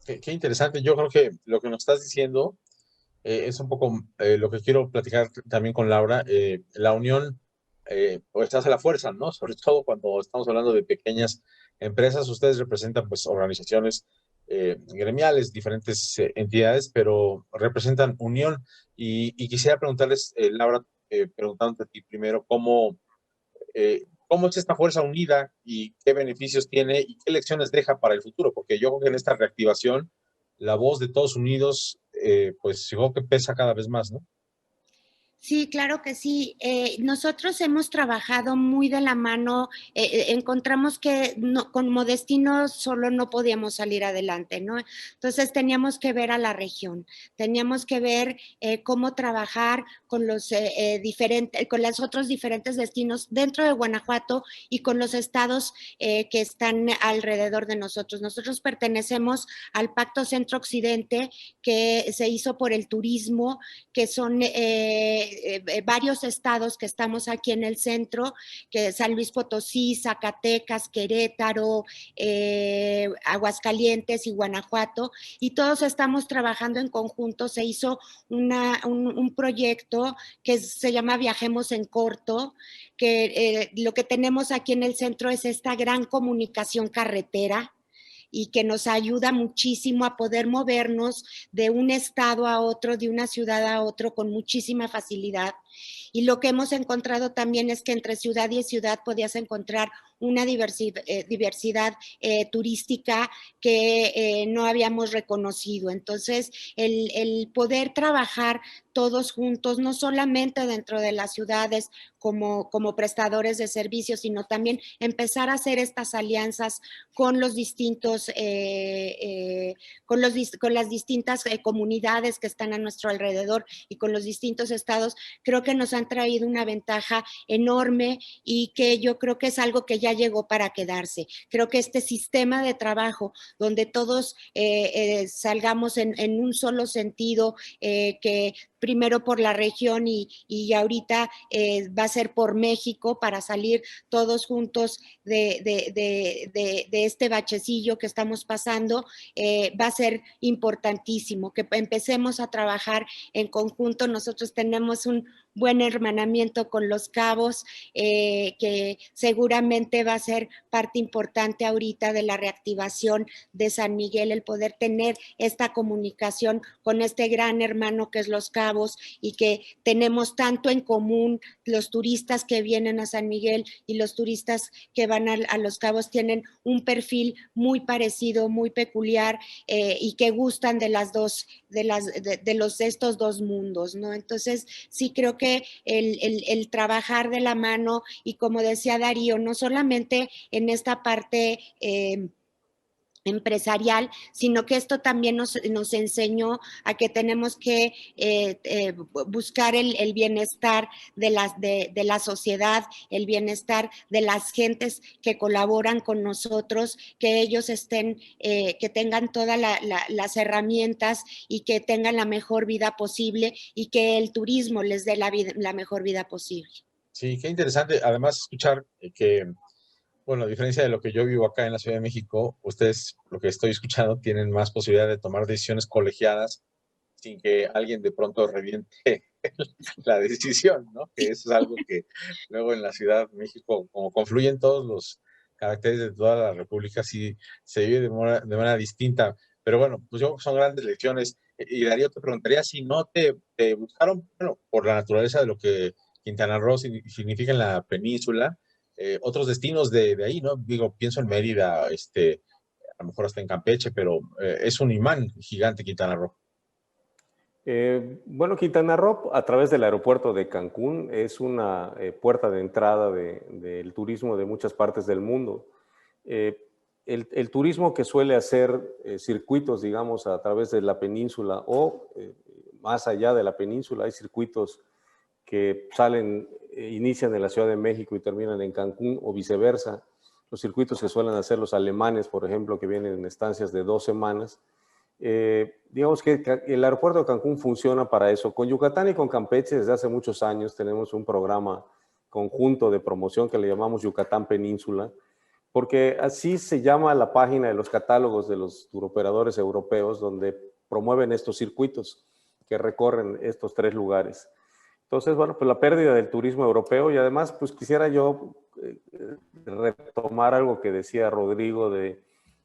Qué interesante. Yo creo que lo que nos estás diciendo es un poco lo que quiero platicar también con Laura. La unión pues hace la fuerza, ¿no? Sobre todo cuando estamos hablando de pequeñas empresas. Ustedes representan pues organizaciones gremiales, diferentes entidades, pero representan unión. Y quisiera preguntarles, Laura, preguntándote a ti primero, ¿cómo es esta fuerza unida y qué beneficios tiene y qué lecciones deja para el futuro? Porque yo creo que en esta reactivación, la voz de todos unidos, pues yo creo que pesa cada vez más, ¿no? Sí, claro que sí. Nosotros hemos trabajado muy de la mano. Encontramos que no, como destino solo no podíamos salir adelante, ¿no? Entonces teníamos que ver a la región, teníamos que ver cómo trabajar con los con los otros diferentes destinos dentro de Guanajuato y con los estados que están alrededor de nosotros. Nosotros pertenecemos al Pacto Centro Occidente, que se hizo por el turismo, que son varios estados que estamos aquí en el centro, que San Luis Potosí, Zacatecas, Querétaro, Aguascalientes y Guanajuato, y todos estamos trabajando en conjunto. Se hizo un proyecto que se llama Viajemos en Corto, que lo que tenemos aquí en el centro es esta gran comunicación carretera, y que nos ayuda muchísimo a poder movernos de un estado a otro, de una ciudad a otro con muchísima facilidad. Y lo que hemos encontrado también es que entre ciudad y ciudad podías encontrar una diversidad turística que no habíamos reconocido. Entonces, el poder trabajar todos juntos, no solamente dentro de las ciudades como prestadores de servicios, sino también empezar a hacer estas alianzas con los distintos, con las distintas comunidades que están a nuestro alrededor y con los distintos estados, creo que nos han traído una ventaja enorme y que yo creo que es algo que ya llegó para quedarse. Creo que este sistema de trabajo donde todos salgamos en un solo sentido, que primero por la región y ahorita va a ser por México, para salir todos juntos de este bachecillo que estamos pasando, va a ser importantísimo que empecemos a trabajar en conjunto. Nosotros tenemos buen hermanamiento con Los Cabos, que seguramente va a ser parte importante ahorita de la reactivación de San Miguel, el poder tener esta comunicación con este gran hermano que es Los Cabos, y que tenemos tanto en común. Los turistas que vienen a San Miguel y los turistas que van a Los Cabos tienen un perfil muy parecido, muy peculiar, y que gustan de las dos, de estos dos mundos, ¿no? Entonces, sí creo que el trabajar de la mano, y como decía Darío, no solamente en esta parte empresarial, sino que esto también nos enseñó a que tenemos que buscar el bienestar de la sociedad, el bienestar de las gentes que colaboran con nosotros, que ellos estén, que tengan todas las herramientas y que tengan la mejor vida posible, y que el turismo les dé la mejor vida posible. Sí, qué interesante. Además, escuchar que, bueno, a diferencia de lo que yo vivo acá en la Ciudad de México, ustedes, lo que estoy escuchando, tienen más posibilidad de tomar decisiones colegiadas sin que alguien de pronto reviente la decisión, ¿no? Que eso es algo que luego en la Ciudad de México, como confluyen todos los caracteres de toda la República, sí se vive de manera distinta. Pero bueno, pues yo son grandes lecciones. Y Darío, te preguntaría si no te buscaron, bueno, por la naturaleza de lo que Quintana Roo significa en la península, otros destinos de ahí, ¿no? Digo, pienso en Mérida, a lo mejor hasta en Campeche, pero es un imán gigante Quintana Roo. Bueno, Quintana Roo, a través del aeropuerto de Cancún, es una puerta de entrada del turismo de muchas partes del mundo. El turismo que suele hacer circuitos, digamos, a través de la península o más allá de la península, hay circuitos que salen, inician en la Ciudad de México y terminan en Cancún o viceversa. Los circuitos que suelen hacer los alemanes, por ejemplo, que vienen en estancias de 2 semanas. Digamos que el aeropuerto de Cancún funciona para eso. Con Yucatán y con Campeche desde hace muchos años tenemos un programa conjunto de promoción que le llamamos Yucatán Península, porque así se llama la página de los catálogos de los turoperadores europeos, donde promueven estos circuitos que recorren estos 3 lugares. Entonces, bueno, pues la pérdida del turismo europeo, y además, pues quisiera yo retomar algo que decía Rodrigo de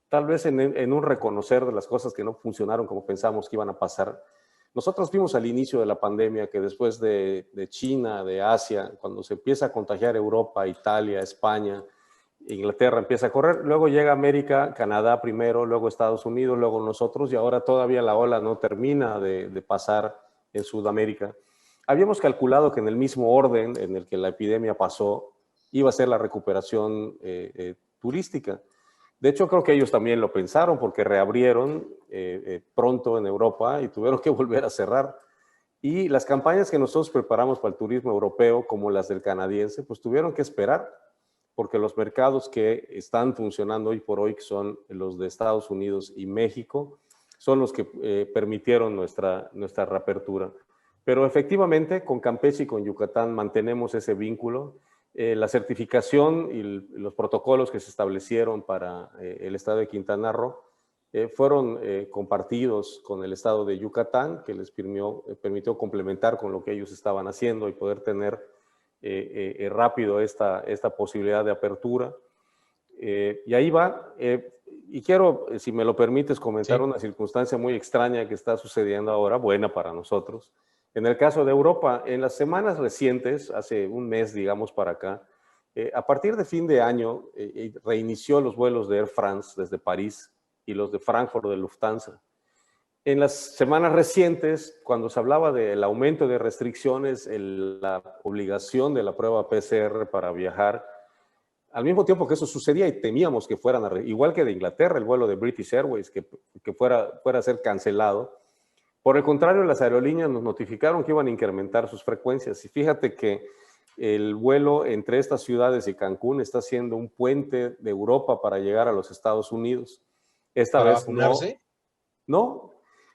tal vez en un reconocer de las cosas que no funcionaron como pensamos que iban a pasar. Nosotros vimos al inicio de la pandemia que después de China, de Asia, cuando se empieza a contagiar Europa, Italia, España, Inglaterra empieza a correr, luego llega América, Canadá primero, luego Estados Unidos, luego nosotros, y ahora todavía la ola no termina de pasar en Sudamérica. Habíamos calculado que en el mismo orden en el que la epidemia pasó, iba a ser la recuperación turística. De hecho, creo que ellos también lo pensaron porque reabrieron pronto en Europa y tuvieron que volver a cerrar. Y las campañas que nosotros preparamos para el turismo europeo, como las del canadiense, pues tuvieron que esperar, porque los mercados que están funcionando hoy por hoy, que son los de Estados Unidos y México, son los que permitieron nuestra reapertura. Pero efectivamente, con Campeche y con Yucatán mantenemos ese vínculo. La certificación y los protocolos que se establecieron para el estado de Quintana Roo fueron compartidos con el estado de Yucatán, que les permitió complementar con lo que ellos estaban haciendo y poder tener rápido esta posibilidad de apertura. Y ahí va. Y quiero, si me lo permites, comentar una circunstancia muy extraña que está sucediendo ahora, buena para nosotros. En el caso de Europa, en las semanas recientes, hace un mes, digamos, para acá, a partir de fin de año, reinició los vuelos de Air France desde París y los de Frankfurt de Lufthansa. En las semanas recientes, cuando se hablaba del aumento de restricciones, la obligación de la prueba PCR para viajar, al mismo tiempo que eso sucedía y temíamos que fueran, igual que de Inglaterra, el vuelo de British Airways, que fuera a ser cancelado. Por el contrario, las aerolíneas nos notificaron que iban a incrementar sus frecuencias. Y fíjate que el vuelo entre estas ciudades y Cancún está siendo un puente de Europa para llegar a los Estados Unidos. Esta vez no,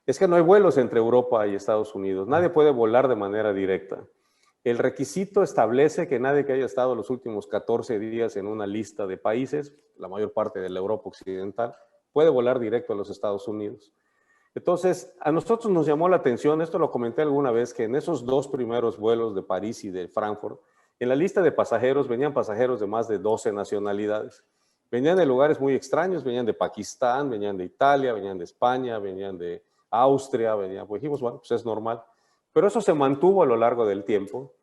es que no hay vuelos entre Europa y Estados Unidos. Nadie puede volar de manera directa. El requisito establece que nadie que haya estado los últimos 14 días en una lista de países, la mayor parte de la Europa occidental, puede volar directo a los Estados Unidos. Entonces, a nosotros nos llamó la atención, esto lo comenté alguna vez, que en esos 2 primeros vuelos de París y de Frankfurt, en la lista de pasajeros venían pasajeros de más de 12 nacionalidades. Venían de lugares muy extraños, venían de Pakistán, venían de Italia, venían de España, venían de Austria, venían, pues dijimos, bueno, pues es normal. Pero eso se mantuvo a lo largo del tiempo.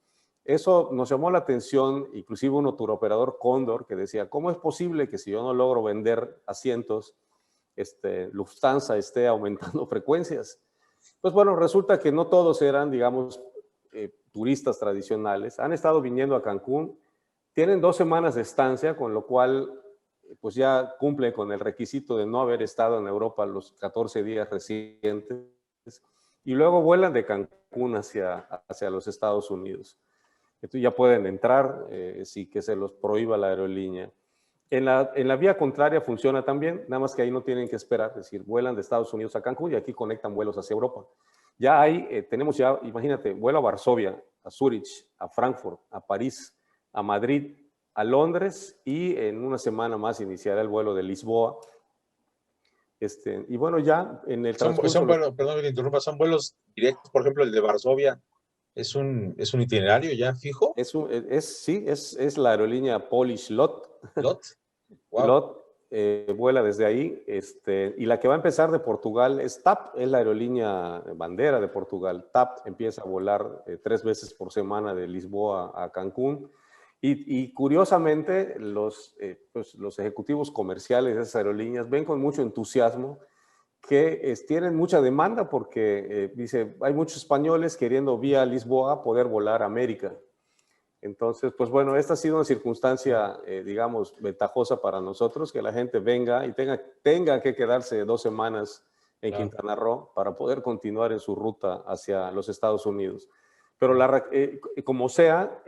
Eso nos llamó la atención, inclusive un turoperador Cóndor que decía, ¿cómo es posible que si yo no logro vender asientos, Lufthansa esté aumentando frecuencias? Pues bueno, resulta que no todos eran, digamos, turistas tradicionales. Han estado viniendo a Cancún, tienen 2 semanas de estancia, con lo cual pues ya cumple con el requisito de no haber estado en Europa los 14 días recientes, y luego vuelan de Cancún hacia los Estados Unidos. Entonces ya pueden entrar sin que se los prohíba la aerolínea. En la vía contraria funciona también, nada más que ahí no tienen que esperar, es decir, vuelan de Estados Unidos a Cancún y aquí conectan vuelos hacia Europa. Ya hay, tenemos ya, imagínate, vuelo a Varsovia, a Zúrich, a Frankfurt, a París, a Madrid, a Londres, y en una semana más iniciará el vuelo de Lisboa. Y bueno, ya en el transcurso... Perdón que te interrumpa, son vuelos directos, por ejemplo, el de Varsovia, ¿es un itinerario ya fijo? Sí, es la aerolínea Polish LOT. ¿LOT? Wow. LOT vuela desde ahí, y la que va a empezar de Portugal es TAP, es la aerolínea bandera de Portugal. TAP empieza a volar 3 veces por semana de Lisboa a Cancún, y curiosamente pues los ejecutivos comerciales de esas aerolíneas ven con mucho entusiasmo que tienen mucha demanda porque dice, hay muchos españoles queriendo vía Lisboa poder volar a América. Entonces, pues bueno, esta ha sido una circunstancia, digamos, ventajosa para nosotros, que la gente venga y tenga que quedarse 2 semanas en Quintana Roo para poder continuar en su ruta hacia los Estados Unidos. Pero como sea,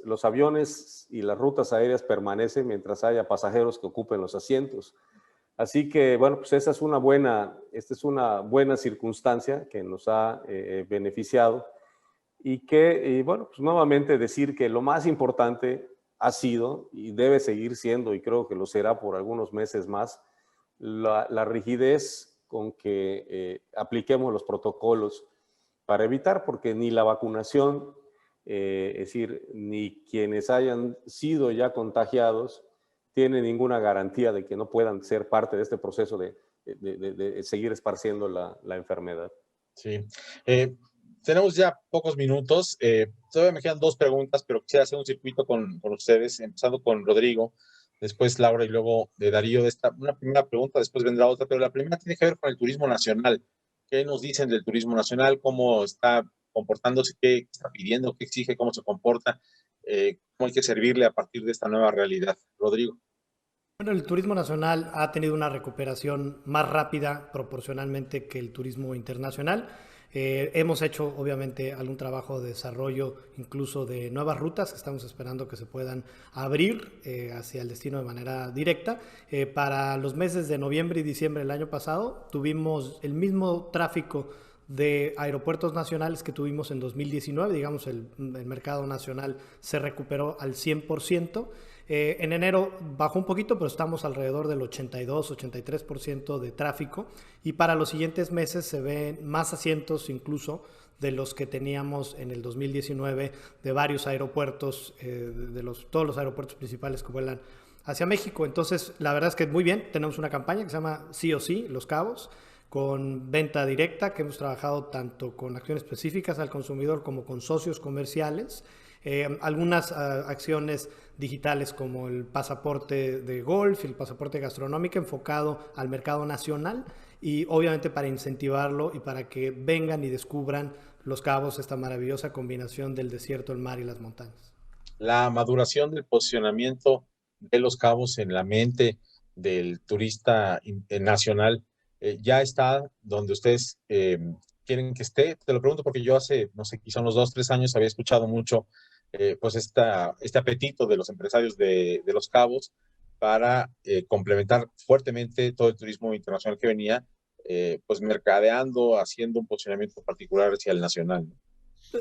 los aviones y las rutas aéreas permanecen mientras haya pasajeros que ocupen los asientos. Así que, bueno, pues esta es una buena circunstancia que nos ha beneficiado. Y bueno, pues nuevamente decir que lo más importante ha sido y debe seguir siendo, y creo que lo será por algunos meses más, la rigidez con que apliquemos los protocolos para evitar, porque ni la vacunación, es decir, ni quienes hayan sido ya contagiados tienen ninguna garantía de que no puedan ser parte de este proceso de seguir esparciendo la enfermedad. Sí. Tenemos ya pocos minutos. Todavía me quedan 2 preguntas, pero quisiera hacer un circuito con ustedes, empezando con Rodrigo, después Laura y luego de Darío. Una primera pregunta, después vendrá otra, pero la primera tiene que ver con el turismo nacional. ¿Qué nos dicen del turismo nacional? ¿Cómo está comportándose? ¿Qué está pidiendo? ¿Qué exige? ¿Cómo se comporta? ¿Cómo hay que servirle a partir de esta nueva realidad? Rodrigo. Bueno, el turismo nacional ha tenido una recuperación más rápida proporcionalmente que el turismo internacional. Hemos hecho, obviamente, algún trabajo de desarrollo, incluso de nuevas rutas que estamos esperando que se puedan abrir hacia el destino de manera directa. Para los meses de noviembre y diciembre del año pasado, tuvimos el mismo tráfico de aeropuertos nacionales que tuvimos en 2019. Digamos, el mercado nacional se recuperó al 100%. En enero bajó un poquito, pero estamos alrededor del 82-83% de tráfico, y para los siguientes meses se ven más asientos incluso de los que teníamos en el 2019 de varios aeropuertos, todos los aeropuertos principales que vuelan hacia México. Entonces, la verdad es que muy bien, tenemos una campaña que se llama Sí o Sí, Los Cabos, con venta directa, que hemos trabajado tanto con acciones específicas al consumidor como con socios comerciales. Algunas acciones digitales como el pasaporte de golf y el pasaporte gastronómico enfocado al mercado nacional, y obviamente para incentivarlo y para que vengan y descubran Los Cabos, esta maravillosa combinación del desierto, el mar y las montañas. La maduración del posicionamiento de Los Cabos en la mente del turista nacional ya está donde ustedes quieren que esté. Te lo pregunto porque yo hace, no sé, quizá unos 2-3 años había escuchado mucho pues este apetito de los empresarios de Los Cabos para complementar fuertemente todo el turismo internacional que venía, pues mercadeando, haciendo un posicionamiento particular hacia el nacional, ¿no?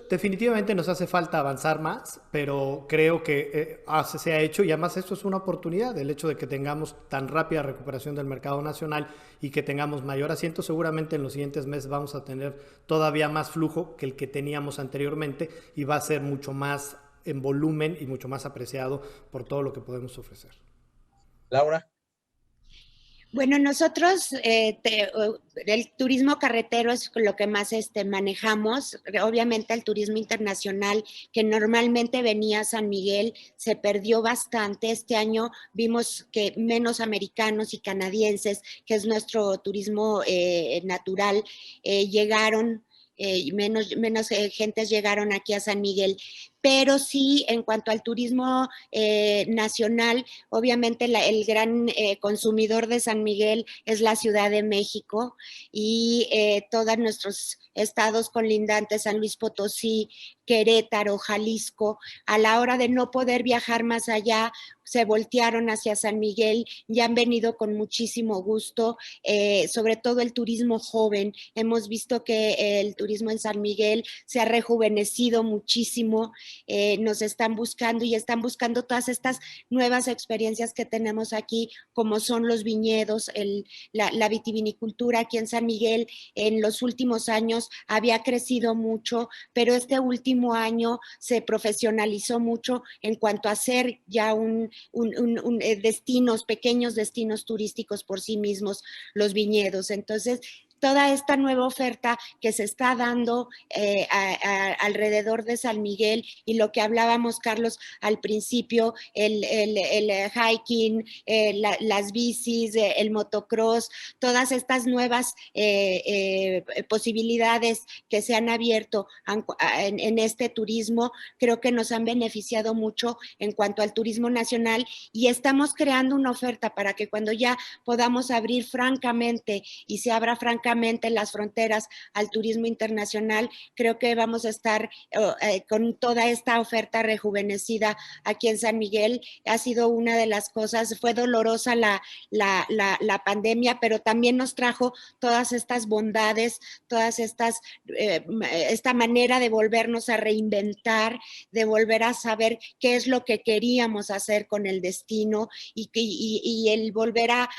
Definitivamente nos hace falta avanzar más, pero creo que se ha hecho y además esto es una oportunidad, el hecho de que tengamos tan rápida recuperación del mercado nacional y que tengamos mayor asiento, seguramente en los siguientes meses vamos a tener todavía más flujo que el que teníamos anteriormente y va a ser mucho más en volumen y mucho más apreciado por todo lo que podemos ofrecer. Laura. Bueno, nosotros el turismo carretero es lo que más manejamos. Obviamente el turismo internacional que normalmente venía a San Miguel se perdió bastante. Este año vimos que menos americanos y canadienses, que es nuestro turismo natural, llegaron. Menos gentes llegaron aquí a San Miguel, pero sí en cuanto al turismo nacional, obviamente el gran consumidor de San Miguel es la Ciudad de México y todos nuestros estados colindantes, San Luis Potosí, Querétaro, Jalisco, a la hora de no poder viajar más allá, se voltearon hacia San Miguel y han venido con muchísimo gusto, sobre todo el turismo joven. Hemos visto que el turismo en San Miguel se ha rejuvenecido muchísimo, nos están buscando y están buscando todas estas nuevas experiencias que tenemos aquí, como son los viñedos, la vitivinicultura aquí en San Miguel. En los últimos años había crecido mucho, pero este último año se profesionalizó mucho en cuanto a ser ya destinos, pequeños destinos turísticos por sí mismos, los viñedos. Entonces, toda esta nueva oferta que se está dando alrededor de San Miguel y lo que hablábamos, Carlos, al principio, el hiking, las bicis, el motocross, todas estas nuevas posibilidades que se han abierto en este turismo, creo que nos han beneficiado mucho en cuanto al turismo nacional y estamos creando una oferta para que cuando ya podamos abrir francamente y se abra francamente las fronteras al turismo internacional, creo que vamos a estar con toda esta oferta rejuvenecida aquí en San Miguel. Ha sido una de las cosas, fue dolorosa la pandemia, pero también nos trajo todas estas bondades, todas estas, esta manera de volvernos a reinventar, de volver a saber qué es lo que queríamos hacer con el destino y el volver a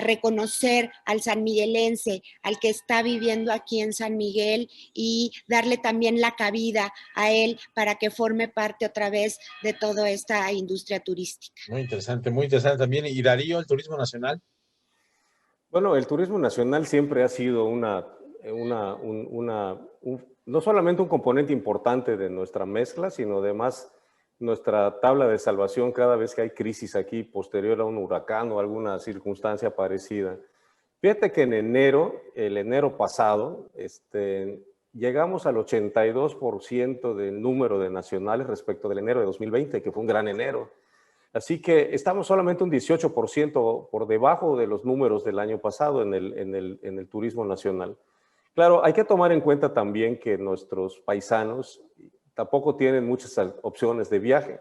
reconocer al sanmiguelense, al que está viviendo aquí en San Miguel y darle también la cabida a él para que forme parte otra vez de toda esta industria turística. Muy interesante también. ¿Y Darío, el turismo nacional? Bueno, el turismo nacional siempre ha sido no solamente un componente importante de nuestra mezcla, sino además nuestra tabla de salvación cada vez que hay crisis aquí, posterior a un huracán o alguna circunstancia parecida. Fíjate que en el enero pasado, llegamos al 82% del número de nacionales respecto del enero de 2020, que fue un gran enero. Así que estamos solamente un 18% por debajo de los números del año pasado en el turismo nacional. Claro, hay que tomar en cuenta también que nuestros paisanos tampoco tienen muchas opciones de viaje.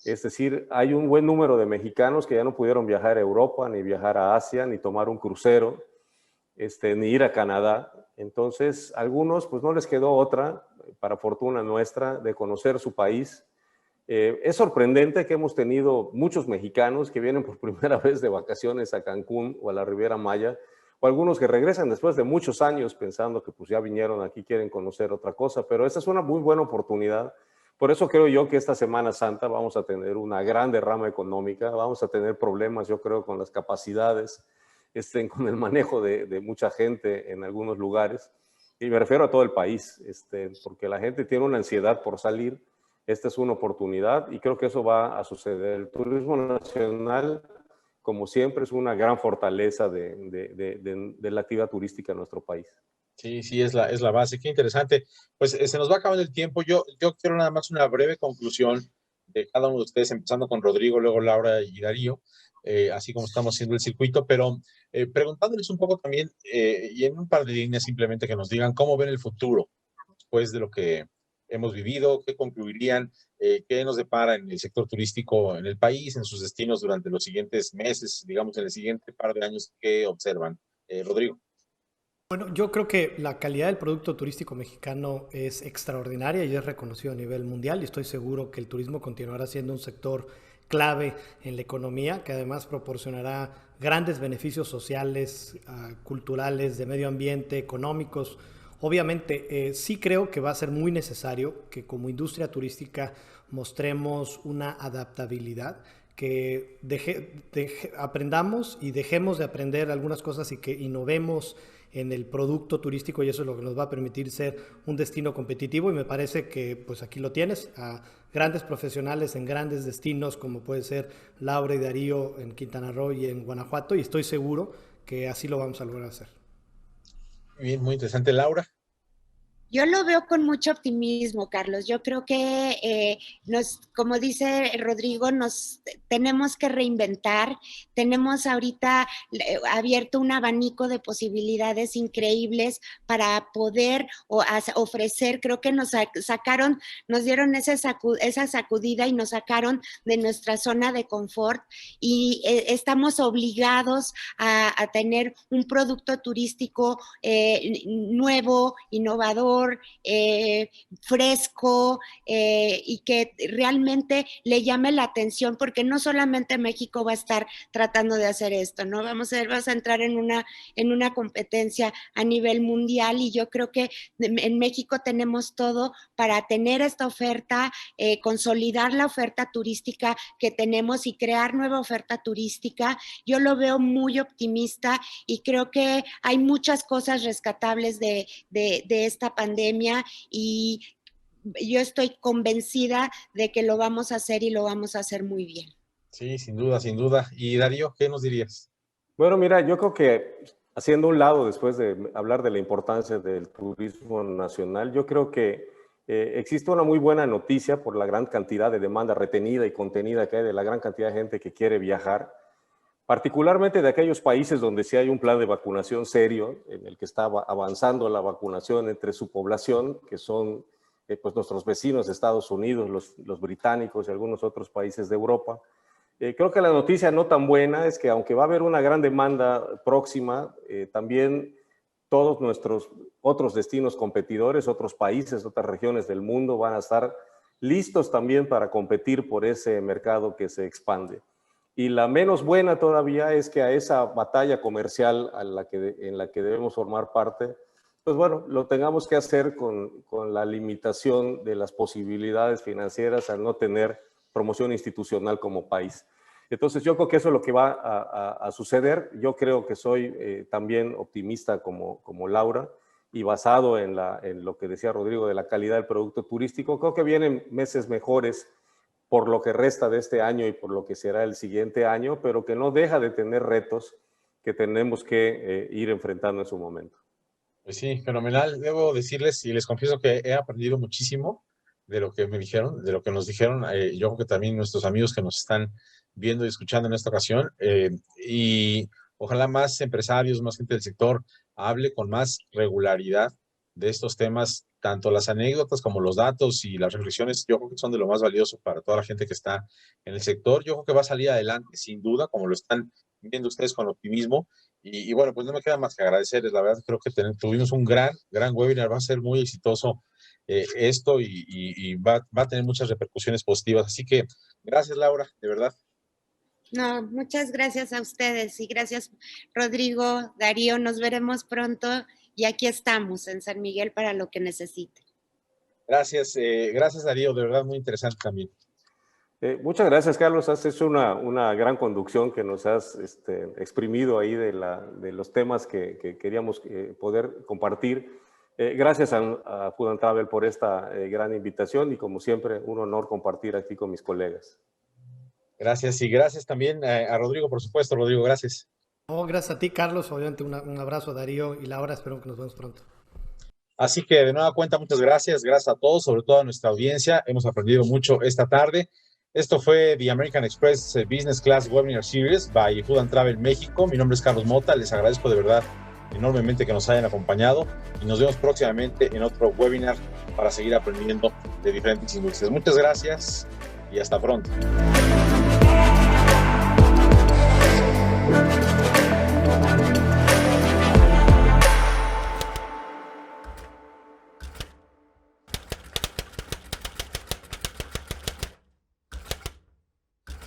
Es decir, hay un buen número de mexicanos que ya no pudieron viajar a Europa, ni viajar a Asia, ni tomar un crucero, ni ir a Canadá. Entonces, a algunos pues no les quedó otra, para fortuna nuestra, de conocer su país. Es sorprendente que hemos tenido muchos mexicanos que vienen por primera vez de vacaciones a Cancún o a la Riviera Maya, o algunos que regresan después de muchos años pensando que pues ya vinieron aquí, quieren conocer otra cosa, pero esta es una muy buena oportunidad. Por eso creo yo que esta Semana Santa vamos a tener una gran derrama económica, vamos a tener problemas, yo creo, con las capacidades, con el manejo de mucha gente en algunos lugares, y me refiero a todo el país, porque la gente tiene una ansiedad por salir. Esta es una oportunidad y creo que eso va a suceder. El turismo nacional, como siempre, es una gran fortaleza de la actividad turística en nuestro país. Sí, es la base. Qué interesante. Pues se nos va acabando el tiempo. Yo quiero nada más una breve conclusión de cada uno de ustedes, empezando con Rodrigo, luego Laura y Darío, así como estamos haciendo el circuito, pero preguntándoles un poco también, y en un par de líneas simplemente que nos digan cómo ven el futuro después de lo que hemos vivido, qué concluirían, qué nos depara en el sector turístico en el país, en sus destinos durante los siguientes meses, digamos, en el siguiente par de años que observan. Rodrigo. Bueno, yo creo que la calidad del producto turístico mexicano es extraordinaria y es reconocido a nivel mundial, y estoy seguro que el turismo continuará siendo un sector clave en la economía, que además proporcionará grandes beneficios sociales, culturales, de medio ambiente, económicos. Obviamente, sí creo que va a ser muy necesario que como industria turística mostremos una adaptabilidad, que aprendamos y dejemos de aprender algunas cosas y que innovemos en el producto turístico, y eso es lo que nos va a permitir ser un destino competitivo. Y me parece que pues aquí lo tienes, a grandes profesionales en grandes destinos como puede ser Laura y Darío en Quintana Roo y en Guanajuato, y estoy seguro que así lo vamos a lograr hacer. Bien, muy interesante, Laura. Yo lo veo con mucho optimismo, Carlos. Yo creo que como dice Rodrigo, nos tenemos que reinventar. Tenemos ahorita abierto un abanico de posibilidades increíbles para poder ofrecer. Creo que nos dieron esa sacudida y nos sacaron de nuestra zona de confort, y estamos obligados a tener un producto turístico nuevo, innovador, fresco, y que realmente le llame la atención, porque no solamente México va a estar tratando de hacer esto, ¿no? Vas a entrar en una competencia a nivel mundial, y yo creo que en México tenemos todo para tener esta oferta, consolidar la oferta turística que tenemos y crear nueva oferta turística. Yo lo veo muy optimista y creo que hay muchas cosas rescatables de esta pandemia, y yo estoy convencida de que lo vamos a hacer, y lo vamos a hacer muy bien. Sí, sin duda, sin duda. Y Darío, ¿qué nos dirías? Bueno, mira, yo creo que haciendo un lado, después de hablar de la importancia del turismo nacional, yo creo que existe una muy buena noticia por la gran cantidad de demanda retenida y contenida que hay, de la gran cantidad de gente que quiere viajar, particularmente de aquellos países donde sí hay un plan de vacunación serio, en el que está avanzando la vacunación entre su población, que son pues nuestros vecinos de Estados Unidos, los británicos y algunos otros países de Europa. Creo que la noticia no tan buena es que, aunque va a haber una gran demanda próxima, también todos nuestros otros destinos competidores, otros países, otras regiones del mundo van a estar listos también para competir por ese mercado que se expande. Y la menos buena todavía es que a esa batalla comercial en la que debemos formar parte, pues bueno, lo tengamos que hacer con la limitación de las posibilidades financieras al no tener promoción institucional como país. Entonces yo creo que eso es lo que va a suceder. Yo creo que soy también optimista como Laura, y basado en lo que decía Rodrigo de la calidad del producto turístico. Creo que vienen meses mejores por lo que resta de este año y por lo que será el siguiente año, pero que no deja de tener retos que tenemos que ir enfrentando en su momento. Pues sí, fenomenal. Debo decirles, y les confieso que he aprendido muchísimo de lo que me dijeron, de lo que nos dijeron. Yo creo que también nuestros amigos que nos están viendo y escuchando en esta ocasión, y ojalá más empresarios, más gente del sector hable con más regularidad de estos temas, tanto las anécdotas como los datos y las reflexiones. Yo creo que son de lo más valioso para toda la gente que está en el sector. Yo creo que va a salir adelante, sin duda, como lo están viendo ustedes con optimismo. Y bueno, pues no me queda más que agradecerles. La verdad, creo que tuvimos un gran webinar. Va a ser muy exitoso esto, y va a tener muchas repercusiones positivas. Así que gracias, Laura, de verdad. No, muchas gracias a ustedes, y gracias, Rodrigo, Darío. Nos veremos pronto, y aquí estamos en San Miguel para lo que necesiten. Gracias, gracias, Darío, de verdad muy interesante también. Muchas gracias, Carlos. Has hecho una gran conducción, que nos has exprimido ahí de los temas que queríamos poder compartir. Gracias a Food and Travel por esta gran invitación, y como siempre, un honor compartir aquí con mis colegas. Gracias, y gracias también a Rodrigo, por supuesto. Rodrigo, gracias. Oh, gracias a ti, Carlos. Obviamente un abrazo a Darío y Laura. Espero que nos vemos pronto. Así que de nueva cuenta, muchas gracias. Gracias a todos, sobre todo a nuestra audiencia. Hemos aprendido mucho esta tarde. Esto fue The American Express Business Class Webinar Series by Food and Travel México. Mi nombre es Carlos Mota. Les agradezco de verdad enormemente que nos hayan acompañado, y nos vemos próximamente en otro webinar para seguir aprendiendo de diferentes industrias. Muchas gracias y hasta pronto.